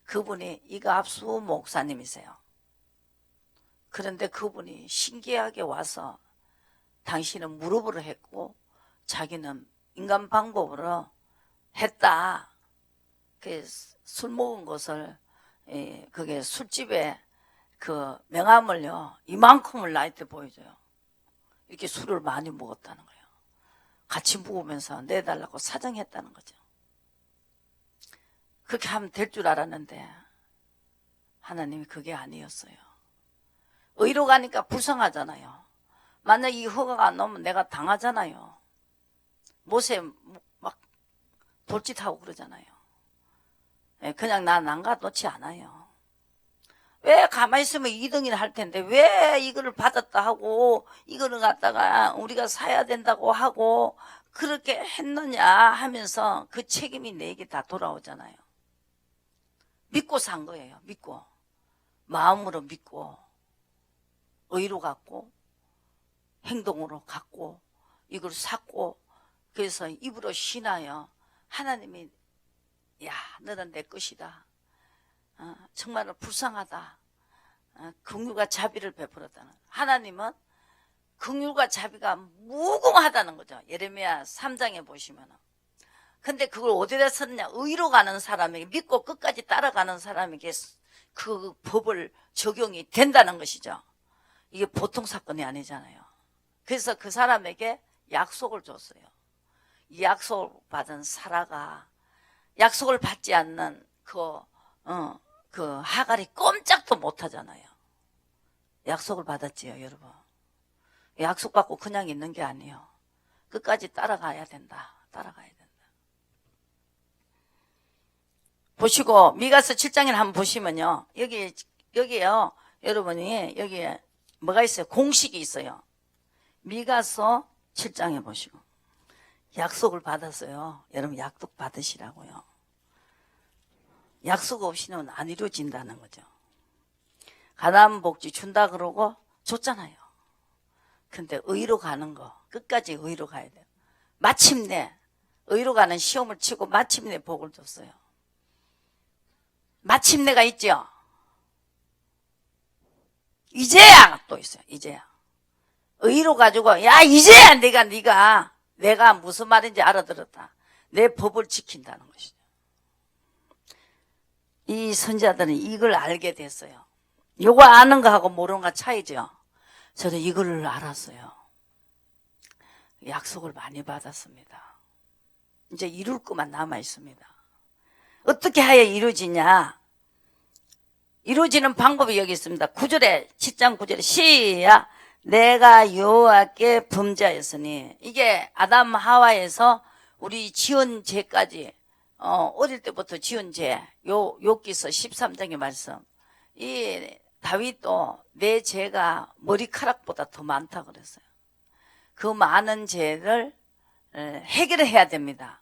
그분이 이갑수 목사님이세요. 그런데 그분이 신기하게 와서 당신은 무릎으로 했고 자기는 인간 방법으로 했다. 술 먹은 것을 그게 술집에 그 명함을요 이만큼을 나한테 보여줘요. 이렇게 술을 많이 먹었다는 거예요. 같이 먹으면서 내달라고 사정했다는 거죠. 그렇게 하면 될 줄 알았는데 하나님이 그게 아니었어요. 의로 가니까 불쌍하잖아요. 만약 이 허가가 안 나오면 내가 당하잖아요. 못에 막 돌짓하고 그러잖아요. 그냥 나 난가 놓지 않아요. 왜 가만히 있으면 2등이나 할 텐데 왜 이거를 받았다 하고 이거를 갖다가 우리가 사야 된다고 하고 그렇게 했느냐 하면서 그 책임이 내게 다 돌아오잖아요. 믿고 산 거예요. 믿고 마음으로 믿고 의로 갖고 행동으로 갖고 이걸 샀고, 그래서 입으로 신하여 하나님이 야 너는 내 것이다. 정말로 불쌍하다. 긍휼과 자비를 베풀었다는. 하나님은 긍휼과 자비가 무궁하다는 거죠. 예레미야 3장에 보시면. 근데 그걸 어디다 썼느냐. 의로 가는 사람에게, 믿고 끝까지 따라가는 사람에게 그 법을 적용이 된다는 것이죠. 이게 보통 사건이 아니잖아요. 그래서 그 사람에게 약속을 줬어요. 이 약속을 받은 사라가 약속을 받지 않는 그 하갈이 꼼짝도 못 하잖아요. 약속을 받았지요, 여러분. 약속 받고 그냥 있는 게 아니에요. 끝까지 따라가야 된다. 따라가야 된다. 보시고 미가서 7장에 한번 보시면요. 여기에요. 여러분이 여기에 뭐가 있어요? 공식이 있어요. 미가서 7장에 보시고 약속을 받았어요. 여러분 약속 받으시라고요. 약속 없이는 안 이루어진다는 거죠. 가나안 복지 준다 그러고 줬잖아요. 근데 의로 가는 거 끝까지 의로 가야 돼요. 마침내 의로 가는 시험을 치고 마침내 복을 줬어요. 마침내가 있죠. 이제야 또 있어요. 이제야 의로 가지고 야 이제야 내가 무슨 말인지 알아들었다. 내 법을 지킨다는 것이죠. 이 선지자들은 이걸 알게 됐어요. 요거 아는 거하고 모르는 거 차이죠. 저는 이걸 알았어요. 약속을 많이 받았습니다. 이제 이룰 것만 남아 있습니다. 어떻게 하여 이루어지냐? 이루어지는 방법이 여기 있습니다. 9절에 7장 9절에 시작. 내가 여호와께 범죄하였으니, 이게 아담 하와에서 우리 지은 죄까지 어릴 때부터 지은 죄, 욥기서 13장의 말씀. 이 다윗도 내 죄가 머리카락보다 더 많다 그랬어요. 그 많은 죄를 해결해야 됩니다.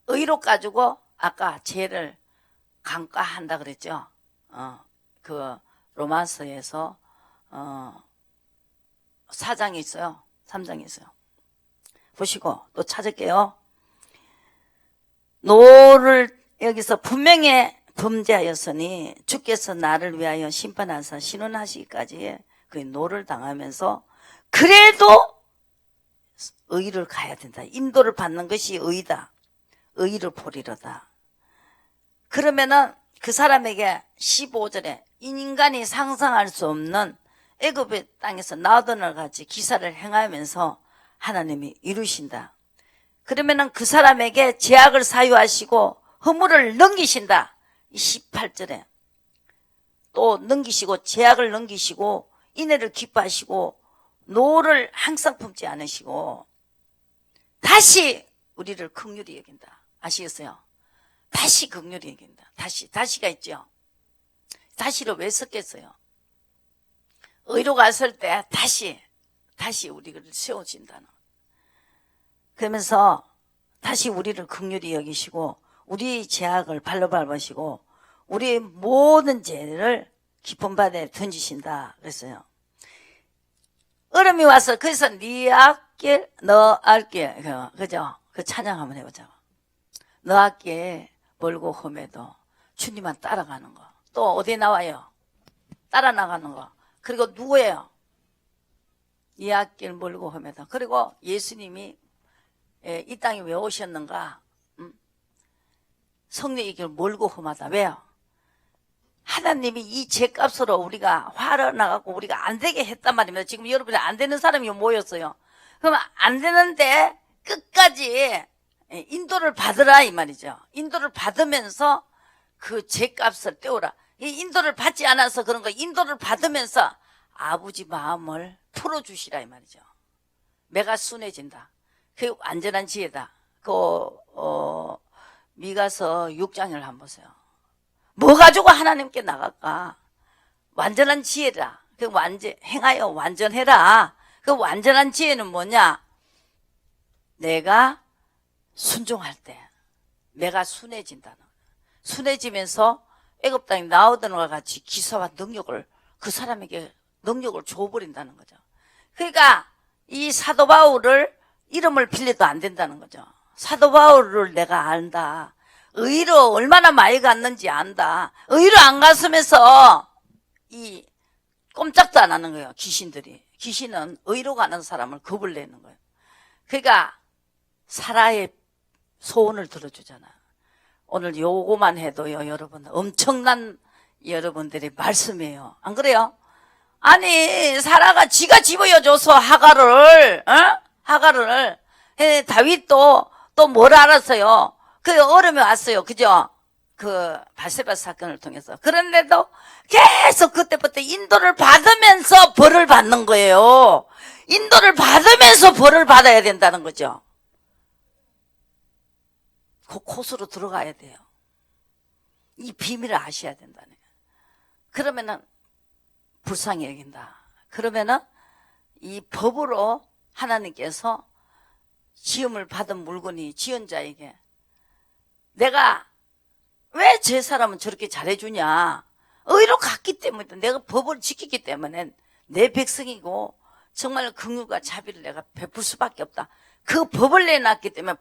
의로 가지고 아까 죄를 강가한다 그랬죠. 그 로마서에서 4장이 있어요. 3장이 있어요. 보시고 또 찾을게요. 노를 여기서 분명히 범죄하였으니 주께서 나를 위하여 심판하사 신원하시기까지 그 노를 당하면서 그래도 의를 가야 된다. 인도를 받는 것이 의다. 의를 보리로다. 그러면은 그 사람에게 15절에 인간이 상상할 수 없는 애굽의 땅에서 나오던 같이 기사를 행하면서 하나님이 이루신다. 그러면은 그 사람에게 죄악을 사유하시고 허물을 넘기신다. 이 18절에 또 넘기시고 죄악을 넘기시고 인애를 기뻐하시고 노를 항상 품지 않으시고 다시 우리를 긍휼히 여긴다. 아시겠어요? 다시 긍휼히 여긴다. 다시가 있죠. 다시를 왜 썼겠어요? 의로 갔을 때 다시 우리를 세워진다는. 그러면서 다시 우리를 긍휼히 여기시고 우리 죄악을 발로 밟으시고 우리의 모든 죄를 깊은 바다에 던지신다 그랬어요. 얼음이 와서 그래서 네 앞길 너 앞길 그죠? 그 찬양 한번 해보자. 너 앞길 멀고 험해도 주님만 따라가는 거. 또 어디에 나와요? 따라 나가는 거. 그리고 누구예요? 네 앞길 멀고 험해도. 그리고 예수님이 이 땅에 왜 오셨는가? 성령의 길 멀고 험하다. 왜요? 하나님이 이 죄값으로 우리가 화를 나가고 우리가 안 되게 했단 말입니다. 지금 여러분이 안 되는 사람이 모였어요. 그러면 안 되는데 끝까지 인도를 받으라 이 말이죠. 인도를 받으면서 그 죄값을 떼오라. 이 인도를 받지 않아서 그런 거 인도를 받으면서 아버지 마음을 풀어주시라 이 말이죠. 내가 순해진다. 그 완전한 지혜다. 미가서 6장을 한번 보세요. 뭐 가지고 하나님께 나갈까? 완전한 지혜라. 그 행하여 완전해라. 그 완전한 지혜는 뭐냐? 내가 순종할 때 내가 순해진다는 거예요. 순해지면서 애굽 땅에 나오던 것과 같이 기사와 능력을 그 사람에게 능력을 줘버린다는 거죠. 그러니까 이 사도 바울을 이름을 빌려도 안 된다는 거죠. 사도 바울을 내가 안다. 의로 얼마나 많이 갔는지 안다. 의로 안 갔으면서 이 꼼짝도 안 하는 거예요. 귀신들이. 귀신은 의로 가는 사람을 겁을 내는 거예요. 그러니까 사라의 소원을 들어주잖아. 오늘 요거만 해도요, 여러분 엄청난 여러분들의 말씀이에요. 안 그래요? 아니 사라가 지가 집어여줘서 하가를 다윗도 또 뭘 알았어요? 그 얼음이 왔어요. 그죠? 그 바세바 사건을 통해서. 그런데도 계속 그때부터 인도를 받으면서 벌을 받는 거예요. 인도를 받으면서 벌을 받아야 된다는 거죠. 그 코스로 들어가야 돼요. 이 비밀을 아셔야 된다는 거예요. 그러면은 불쌍히 여긴다. 그러면은 이 법으로 하나님께서 지음을 받은 물건이 지은 자에게 내가 왜 제 사람은 저렇게 잘해주냐? 의로 갔기 때문에 내가 법을 지키기 때문에 내 백성이고 정말 긍휼과 자비를 내가 베풀 수밖에 없다. 그 법을 내놨기 때문에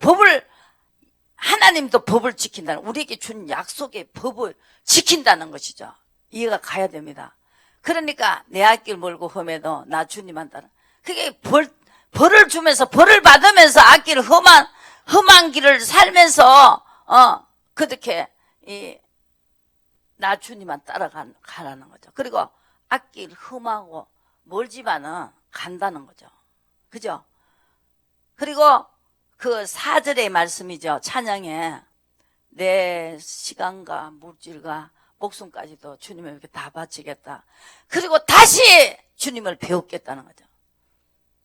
하나님도 법을 지킨다는 우리에게 준 약속의 법을 지킨다는 것이죠. 이해가 가야 됩니다. 그러니까 내 앞길 멀고 험해도 나 주님 한다는 그게 벌을 주면서 벌을 받으면서 앞길 험한 길을 살면서 그렇게 나 주님만 따라가라는 거죠. 그리고 앞길 험하고 멀지만은 간다는 거죠. 그죠? 그리고 그 4절의 말씀이죠. 찬양에 내 시간과 물질과 목숨까지도 주님에게 다 바치겠다. 그리고 다시 주님을 배우겠다는 거죠.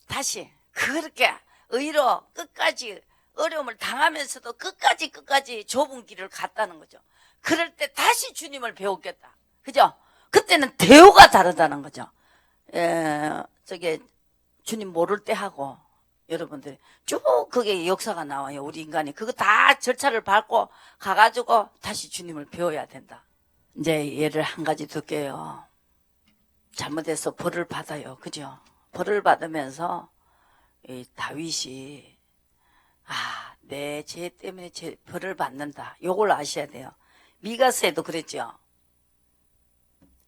다시 그렇게 의로 끝까지 어려움을 당하면서도 끝까지 좁은 길을 갔다는 거죠. 그럴 때 다시 주님을 배우겠다. 그죠? 그때는 대우가 다르다는 거죠. 저게 주님 모를 때 하고 여러분들이 쭉 그게 역사가 나와요. 우리 인간이 그거 다 절차를 밟고 가가지고 다시 주님을 배워야 된다. 이제 예를 한 가지 들게요. 잘못해서 벌을 받아요. 그죠? 벌을 받으면서 이 다윗이 내 죄 때문에 벌을 받는다. 요걸 아셔야 돼요. 미가서에도 그랬죠.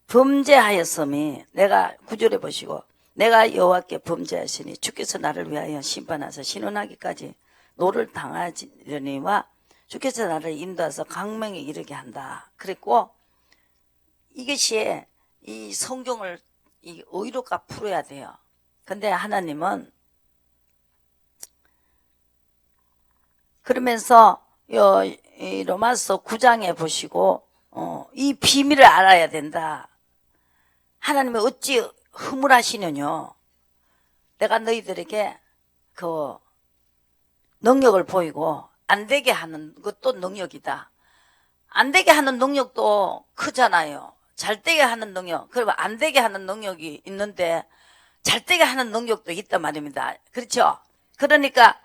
범죄하였음이, 내가 구절에 보시고, 내가 여호와께 범죄하시니 주께서 나를 위하여 심판하사 신원하기까지 노를 당하려니와 주께서 나를 인도하사 강명에 이르게 한다. 그랬고, 이것이 이 성경을 이 의로가 풀어야 돼요. 근데 하나님은 그러면서 이 로마서 9장에 보시고 이 비밀을 알아야 된다. 하나님이 어찌 허물하시느뇨. 내가 너희들에게 그 능력을 보이고 안 되게 하는 것도 능력이다. 안 되게 하는 능력도 크잖아요. 잘 되게 하는 능력, 그리고 안 되게 하는 능력이 있는데 잘 되게 하는 능력도 있단 말입니다. 그렇죠? 그러니까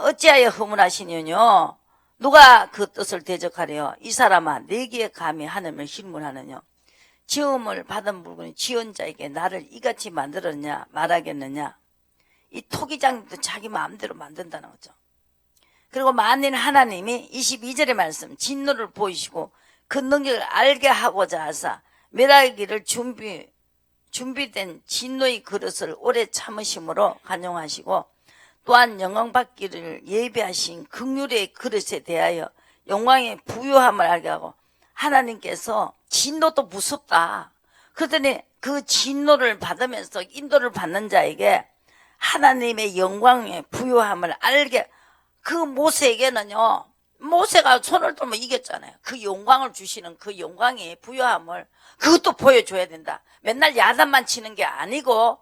어찌하여 허물하시느뇨. 누가 그 뜻을 대적하래요. 이 사람아, 내게 감히 하나님을 신문하느냐. 지음을 받은 물건이 지은 자에게 나를 이같이 만들었냐 말하겠느냐. 이 토기장도 자기 마음대로 만든다는 거죠. 그리고 만일 하나님이 22절의 말씀 진노를 보이시고 그 능력을 알게 하고자 하사 멸하기를 준비된 진노의 그릇을 오래 참으심으로 간용하시고 또한 영광받기를 예비하신 긍휼의 그릇에 대하여 영광의 부요함을 알게 하고 하나님께서 진노도 무섭다. 그러더니 그 진노를 받으면서 인도를 받는 자에게 하나님의 영광의 부요함을 알게 그 모세에게는요. 모세가 손을 들면 이겼잖아요. 그 영광을 주시는 그 영광의 부요함을 그것도 보여줘야 된다. 맨날 야단만 치는 게 아니고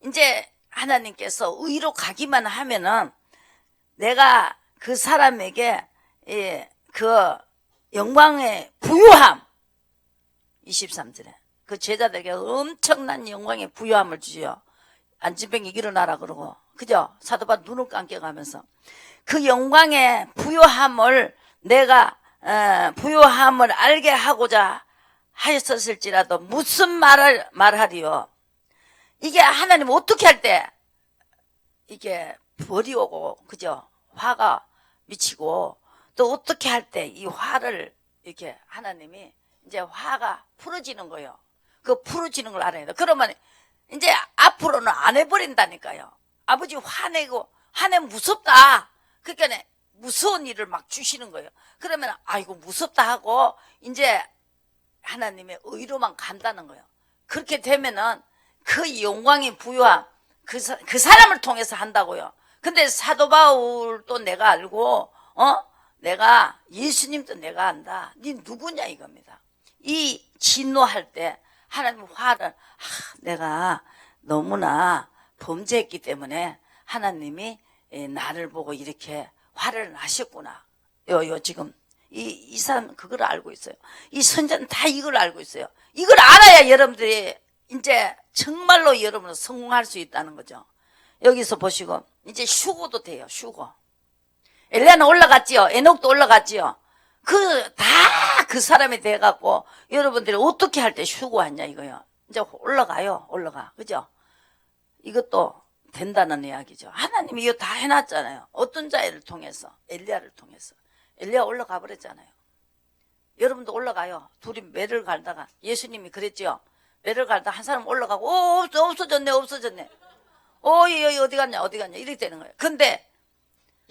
이제 하나님께서 의로 가기만 하면은 내가 그 사람에게 그 영광의 부요함 23절에 그 제자들에게 엄청난 영광의 부요함을 주죠. 안진병이 일어나라 그러고 그죠? 사도바 눈을 감겨가면서 그 영광의 부요함을 내가 부요함을 알게 하고자 하였었을지라도 무슨 말하리요. 이게 하나님 어떻게 할 때 이게 벌이 오고 그죠? 화가 미치고 또 어떻게 할 때 이 화를 이렇게 하나님이 이제 화가 풀어지는 거예요. 그 풀어지는 걸 알아야 돼. 그러면 이제 앞으로는 안 해버린다니까요. 아버지 화내고 화내면 무섭다. 그러니까 무서운 일을 막 주시는 거예요. 그러면 아이고 무섭다 하고 이제 하나님의 의로만 간다는 거예요. 그렇게 되면은 그 영광이 부요함 그 사람을 통해서 한다고요. 근데 사도 바울도 내가 알고 내가 예수님도 내가 안다. 네 누구냐 이겁니다. 이 진노할 때 하나님 화를 내가 너무나 범죄했기 때문에 하나님이 나를 보고 이렇게 화를 나셨구나. 지금 이 사람은 그걸 알고 있어요. 이 선자는 다 이걸 알고 있어요. 이걸 알아야 여러분들이 이제 정말로 여러분은 성공할 수 있다는 거죠. 여기서 보시고 이제 휴고도 돼요. 휴고. 엘리야는 올라갔지요. 에녹도 올라갔지요. 그 사람이 돼갖고 여러분들이 어떻게 할 때 휴고하냐 이거요. 이제 올라가요. 올라가. 그죠? 이것도 된다는 이야기죠. 하나님이 이거 다 해놨잖아요. 어떤 자를 통해서 엘리야를 통해서 엘리야 올라가 버렸잖아요. 여러분도 올라가요. 둘이 매를 갈다가 예수님이 그랬죠. 매를 갈다 한 사람 올라가고 없어졌네. 여기 어디 갔냐 이렇게 되는 거예요. 근데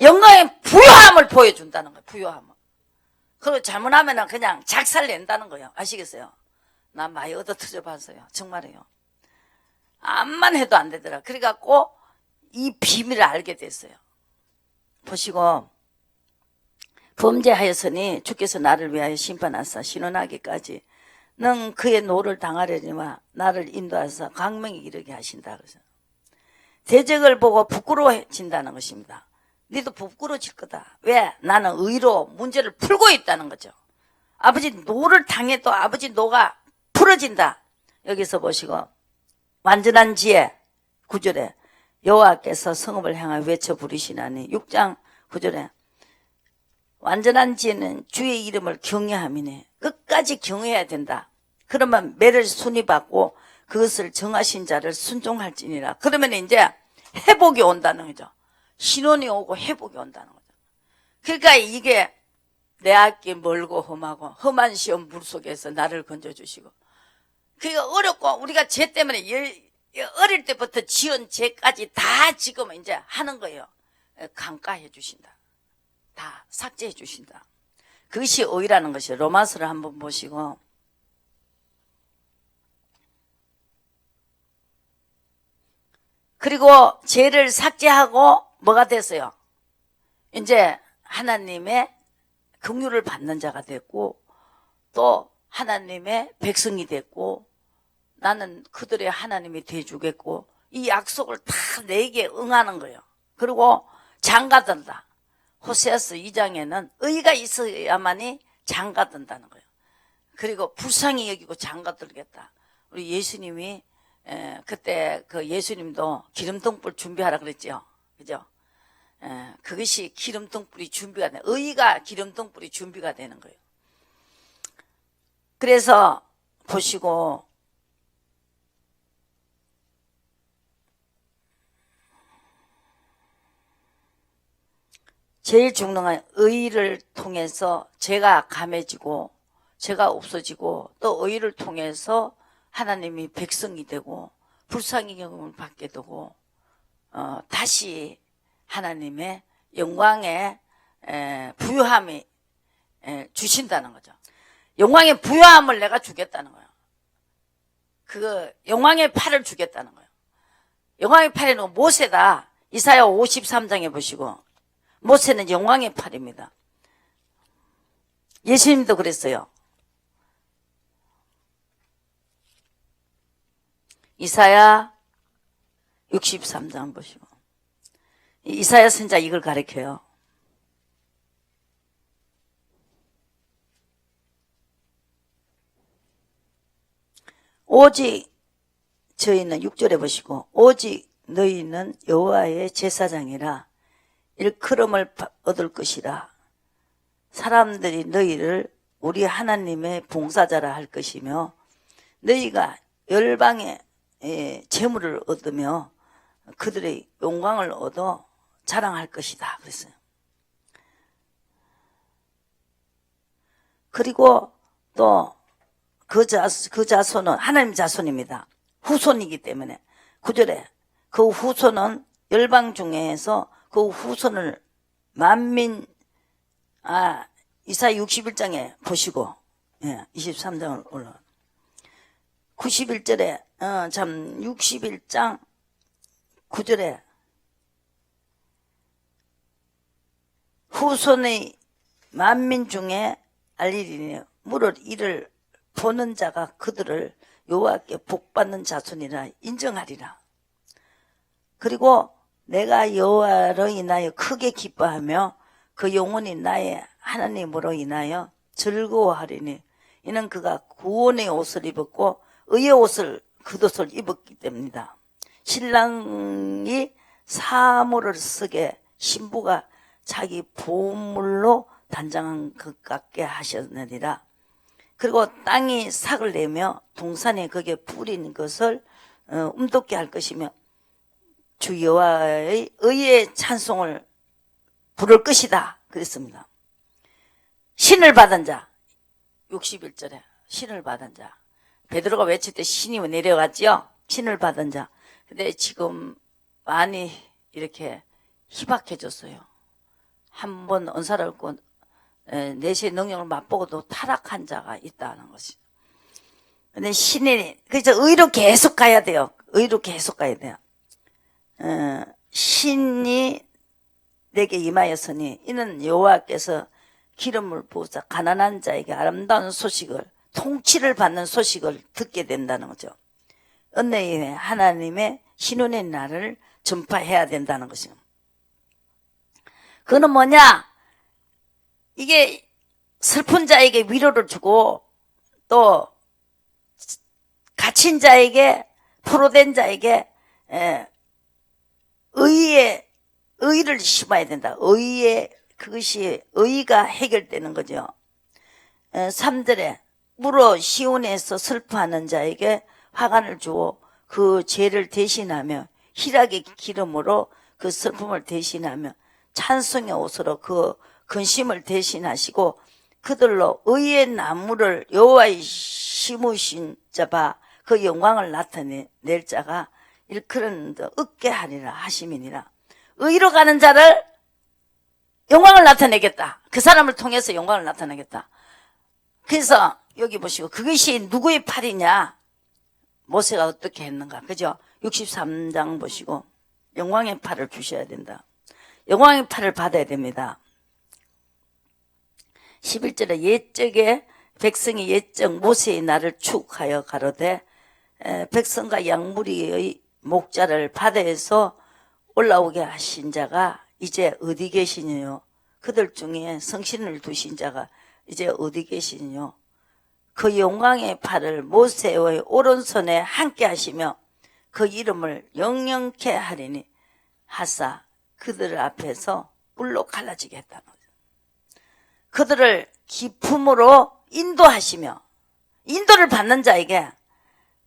영광의 부요함을 보여준다는 거예요. 부요함을. 그리고 잘못하면 그냥 작살 낸다는 거예요. 아시겠어요? 나 많이 얻어 터져 봤어요. 정말이에요. 암만 해도 안 되더라. 그래갖고 이 비밀을 알게 됐어요. 보시고 범죄하였으니 주께서 나를 위하여 심판하사 신원하기까지 능 그의 노를 당하려니와 나를 인도하사 광명에 이르게 하신다. 그래서 대적을 보고 부끄러워진다는 것입니다. 너도 부끄러워질 거다. 왜? 나는 의로 문제를 풀고 있다는 거죠. 아버지 노를 당해도 아버지 노가 풀어진다. 여기서 보시고 완전한 지혜 9절에 여호와께서 성읍을 향하여 외쳐 부르시나니 6장 9절에 완전한 지혜는 주의 이름을 경외함이네. 끝까지 경외해야 된다. 그러면 매를 순위받고 그것을 정하신 자를 순종할지니라. 그러면 이제 회복이 온다는 거죠. 신원이 오고 회복이 온다는 거죠. 그러니까 이게 내 앞길 멀고 험하고 험한 시험 물속에서 나를 건져주시고, 그러니까 어렵고 우리가 죄 때문에 어릴 때부터 지은 죄까지 다 지금 이제 하는 거예요. 강가해 주신다. 다 삭제해 주신다. 그것이 의라는 것이에요. 로마서를 한번 보시고, 그리고 죄를 삭제하고 뭐가 됐어요? 이제 하나님의 긍휼을 받는 자가 됐고, 또 하나님의 백성이 됐고, 나는 그들의 하나님이 돼주겠고, 이 약속을 다 내게 응하는 거예요. 그리고 장가든다. 호세아서 2장에는 의가 있어야만이 장가든다는 거예요. 그리고 불쌍히 여기고 장가들겠다. 우리 예수님이 그때 그 예수님도 기름등불 준비하라 그랬죠. 그죠? 그것이 기름등불이 준비가 돼. 의가 기름등불이 준비가 되는 거예요. 그래서 보시고, 제일 중요한 의를 통해서 죄가 감해지고 죄가 없어지고, 또 의를 통해서 하나님이 백성이 되고 불쌍히 여김을 받게 되고, 다시 하나님의 영광의 부요함이 주신다는 거죠. 영광의 부요함을 내가 주겠다는 거예요. 그 영광의 팔을 주겠다는 거예요. 영광의 팔에는 모세다. 이사야 53장에 보시고, 모세는 영광의 팔입니다. 예수님도 그랬어요. 이사야 63장 보시고, 이사야 선지자 이걸 가르쳐요. 오직 저희는 6절에 보시고, 오직 너희는 여호와의 제사장이라 일컬음을 얻을 것이라. 사람들이 너희를 우리 하나님의 봉사자라 할 것이며, 너희가 열방의 재물을 얻으며 그들의 영광을 얻어 자랑할 것이다 그랬어요. 그리고 또 그 자손은 하나님 자손입니다. 후손이기 때문에 9절에 그 후손은 열방 중에서 그 후손을 만민, 이사야 61장에 보시고, 23장을 올라 91절에 61장 9절에 후손의 만민 중에 알리리니 물을 이를 보는 자가 그들을 여호와께 복받는 자손이라 인정하리라. 그리고 내가 여호와로 인하여 크게 기뻐하며 그 영혼이 나의 하나님으로 인하여 즐거워하리니, 이는 그가 구원의 옷을 입었고 의의 옷을 겉옷을 입었기 때문이다. 신랑이 사모를 쓰게 신부가 자기 보물로 단장한 것 같게 하셨느니라. 그리고 땅이 삭을 내며 동산에 거기에 뿌린 것을 움돋게 할 것이며 주 여호와의 의의 찬송을 부를 것이다 그랬습니다. 신을 받은 자, 61절에 신을 받은 자, 베드로가 외칠 때 신이 내려갔지요. 신을 받은 자. 근데 지금 많이 이렇게 희박해졌어요. 한번 은사를 얻고 내시의 능력을 맛보고도 타락한 자가 있다는 것이. 근데 신이, 그래서 의로 계속 가야 돼요. 의로 계속 가야 돼요. 신이 내게 임하였으니 이는 여호와께서 기름을 부으사 가난한 자에게 아름다운 소식을, 통치를 받는 소식을 듣게 된다는 거죠. 은혜의 하나님의 신혼의 날을 전파해야 된다는 것이죠. 그거는 뭐냐? 이게 슬픈 자에게 위로를 주고, 또 갇힌 자에게, 포로된 자에게 의를 심어야 된다. 그것이 의가 해결되는 거죠. 3절에 물어 시온에서 슬퍼하는 자에게 화관을 주어 그 죄를 대신하며 희락의 기름으로 그 슬픔을 대신하며 찬송의 옷으로 그 근심을 대신하시고 그들로 의의 나무를 여호와의 심으신 자바 그 영광을 나타낼 자가 일컬은 얻게 하리라 하심이니라. 의로 가는 자를 영광을 나타내겠다. 그 사람을 통해서 영광을 나타내겠다. 그래서 여기 보시고 그것이 누구의 팔이냐? 모세가 어떻게 했는가? 그죠? 63장 보시고 영광의 팔을 주셔야 된다. 영광의 팔을 받아야 됩니다. 11절에 옛적에 백성이 옛적 모세의 날을 축하여 가로되 백성과 양무리의 목자를 바다에서 올라오게 하신 자가 이제 어디 계시니요? 그들 중에 성신을 두신 자가 이제 어디 계시니요? 그 영광의 팔을 모세의 오른손에 함께 하시며 그 이름을 영영케 하리니 하사 그들 앞에서 뿔로 갈라지게 했다는 거죠. 그들을 기품으로 인도하시며 인도를 받는 자에게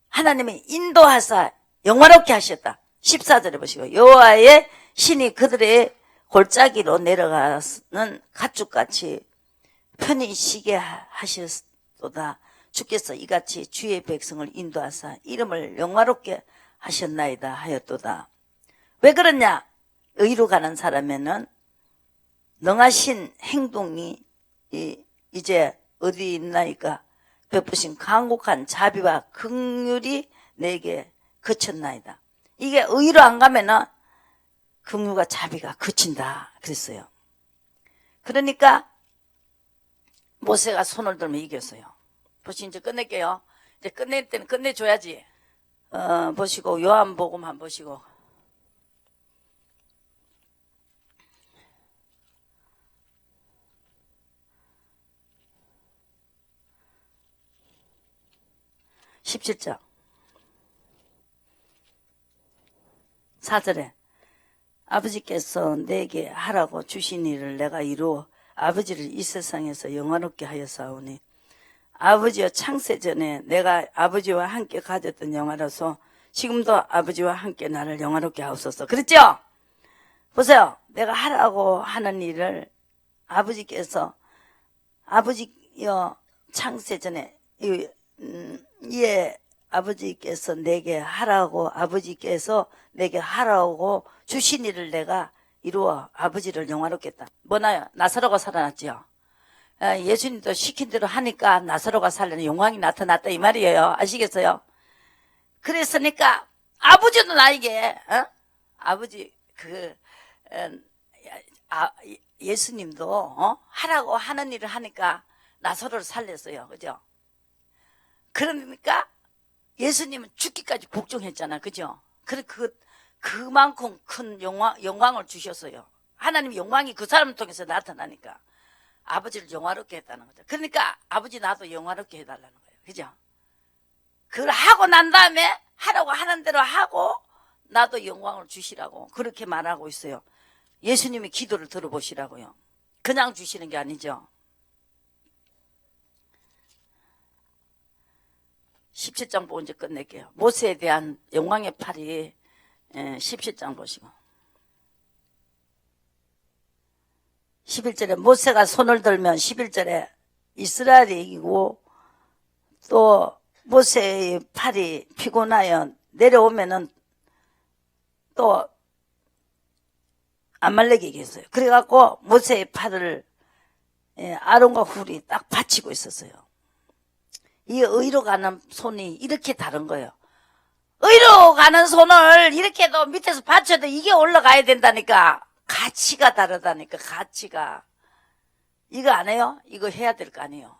하나님이 인도하사 영화롭게 하셨다. 14절에 보시고 여호와의 신이 그들의 골짜기로 내려가는 가축같이 편히 쉬게 하셨도다. 주께서 이같이 주의 백성을 인도하사 이름을 영화롭게 하셨나이다 하였도다. 왜 그러냐? 의로 가는 사람에는 능하신 행동이 이제 어디 있나이까? 베푸신 강곡한 자비와 긍휼이 내게 그쳤나이다. 이게 의로 안 가면은 긍휼과 자비가 그친다 그랬어요. 그러니까 모세가 손을 들면 이겼어요. 보시 이제 끝낼게요. 이제 끝낼 때는 끝내줘야지. 보시고 요한복음 한번 보시고. (17장) 4절에 아버지께서 내게 하라고 주신 일을 내가 이루어 아버지를 이 세상에서 영화롭게 하였사오니 아버지여 창세전에 내가 아버지와 함께 가졌던 영화로서 지금도 아버지와 함께 나를 영화롭게 하옵소서. 그랬죠? 보세요. 내가 하라고 하는 일을 아버지께서 아버지여 창세전에 아버지께서 내게 하라고 아버지께서 내게 하라고 주신 일을 내가 이루어 아버지를 영화롭게 했다. 뭐나요? 나사로가 살아났죠. 예수님도 시킨 대로 하니까 나사로가 살려는 영광이 나타났다 이 말이에요. 아시겠어요? 그랬으니까 아버지도 나에게 아버지 예수님도 하라고 하는 일을 하니까 나사로를 살렸어요. 그죠? 그러니까 예수님은 죽기까지 복종했잖아. 그죠? 그만큼 큰 영광을 주셨어요. 하나님 영광이 그 사람을 통해서 나타나니까 아버지를 영화롭게 했다는 거죠. 그러니까 아버지 나도 영화롭게 해달라는 거예요. 그죠? 그걸 하고 난 다음에 하라고 하는 대로 하고 나도 영광을 주시라고 그렇게 말하고 있어요. 예수님이 기도를 들어보시라고요. 그냥 주시는 게 아니죠. 17장 보고 이제 끝낼게요. 모세에 대한 영광의 팔이 17장 보시고 11절에 모세가 손을 들면 11절에 이스라엘이 이기고 또 모세의 팔이 피곤하여 내려오면은 또 아말렉이 계세요. 그래갖고 모세의 팔을 아론과 훌이 딱 받치고 있었어요. 이 의로 가는 손이 이렇게 다른 거예요. 의로 가는 손을 이렇게도 밑에서 받쳐도 이게 올라가야 된다니까. 가치가 다르다니까. 가치가. 이거 안 해요? 이거 해야 될 거 아니에요.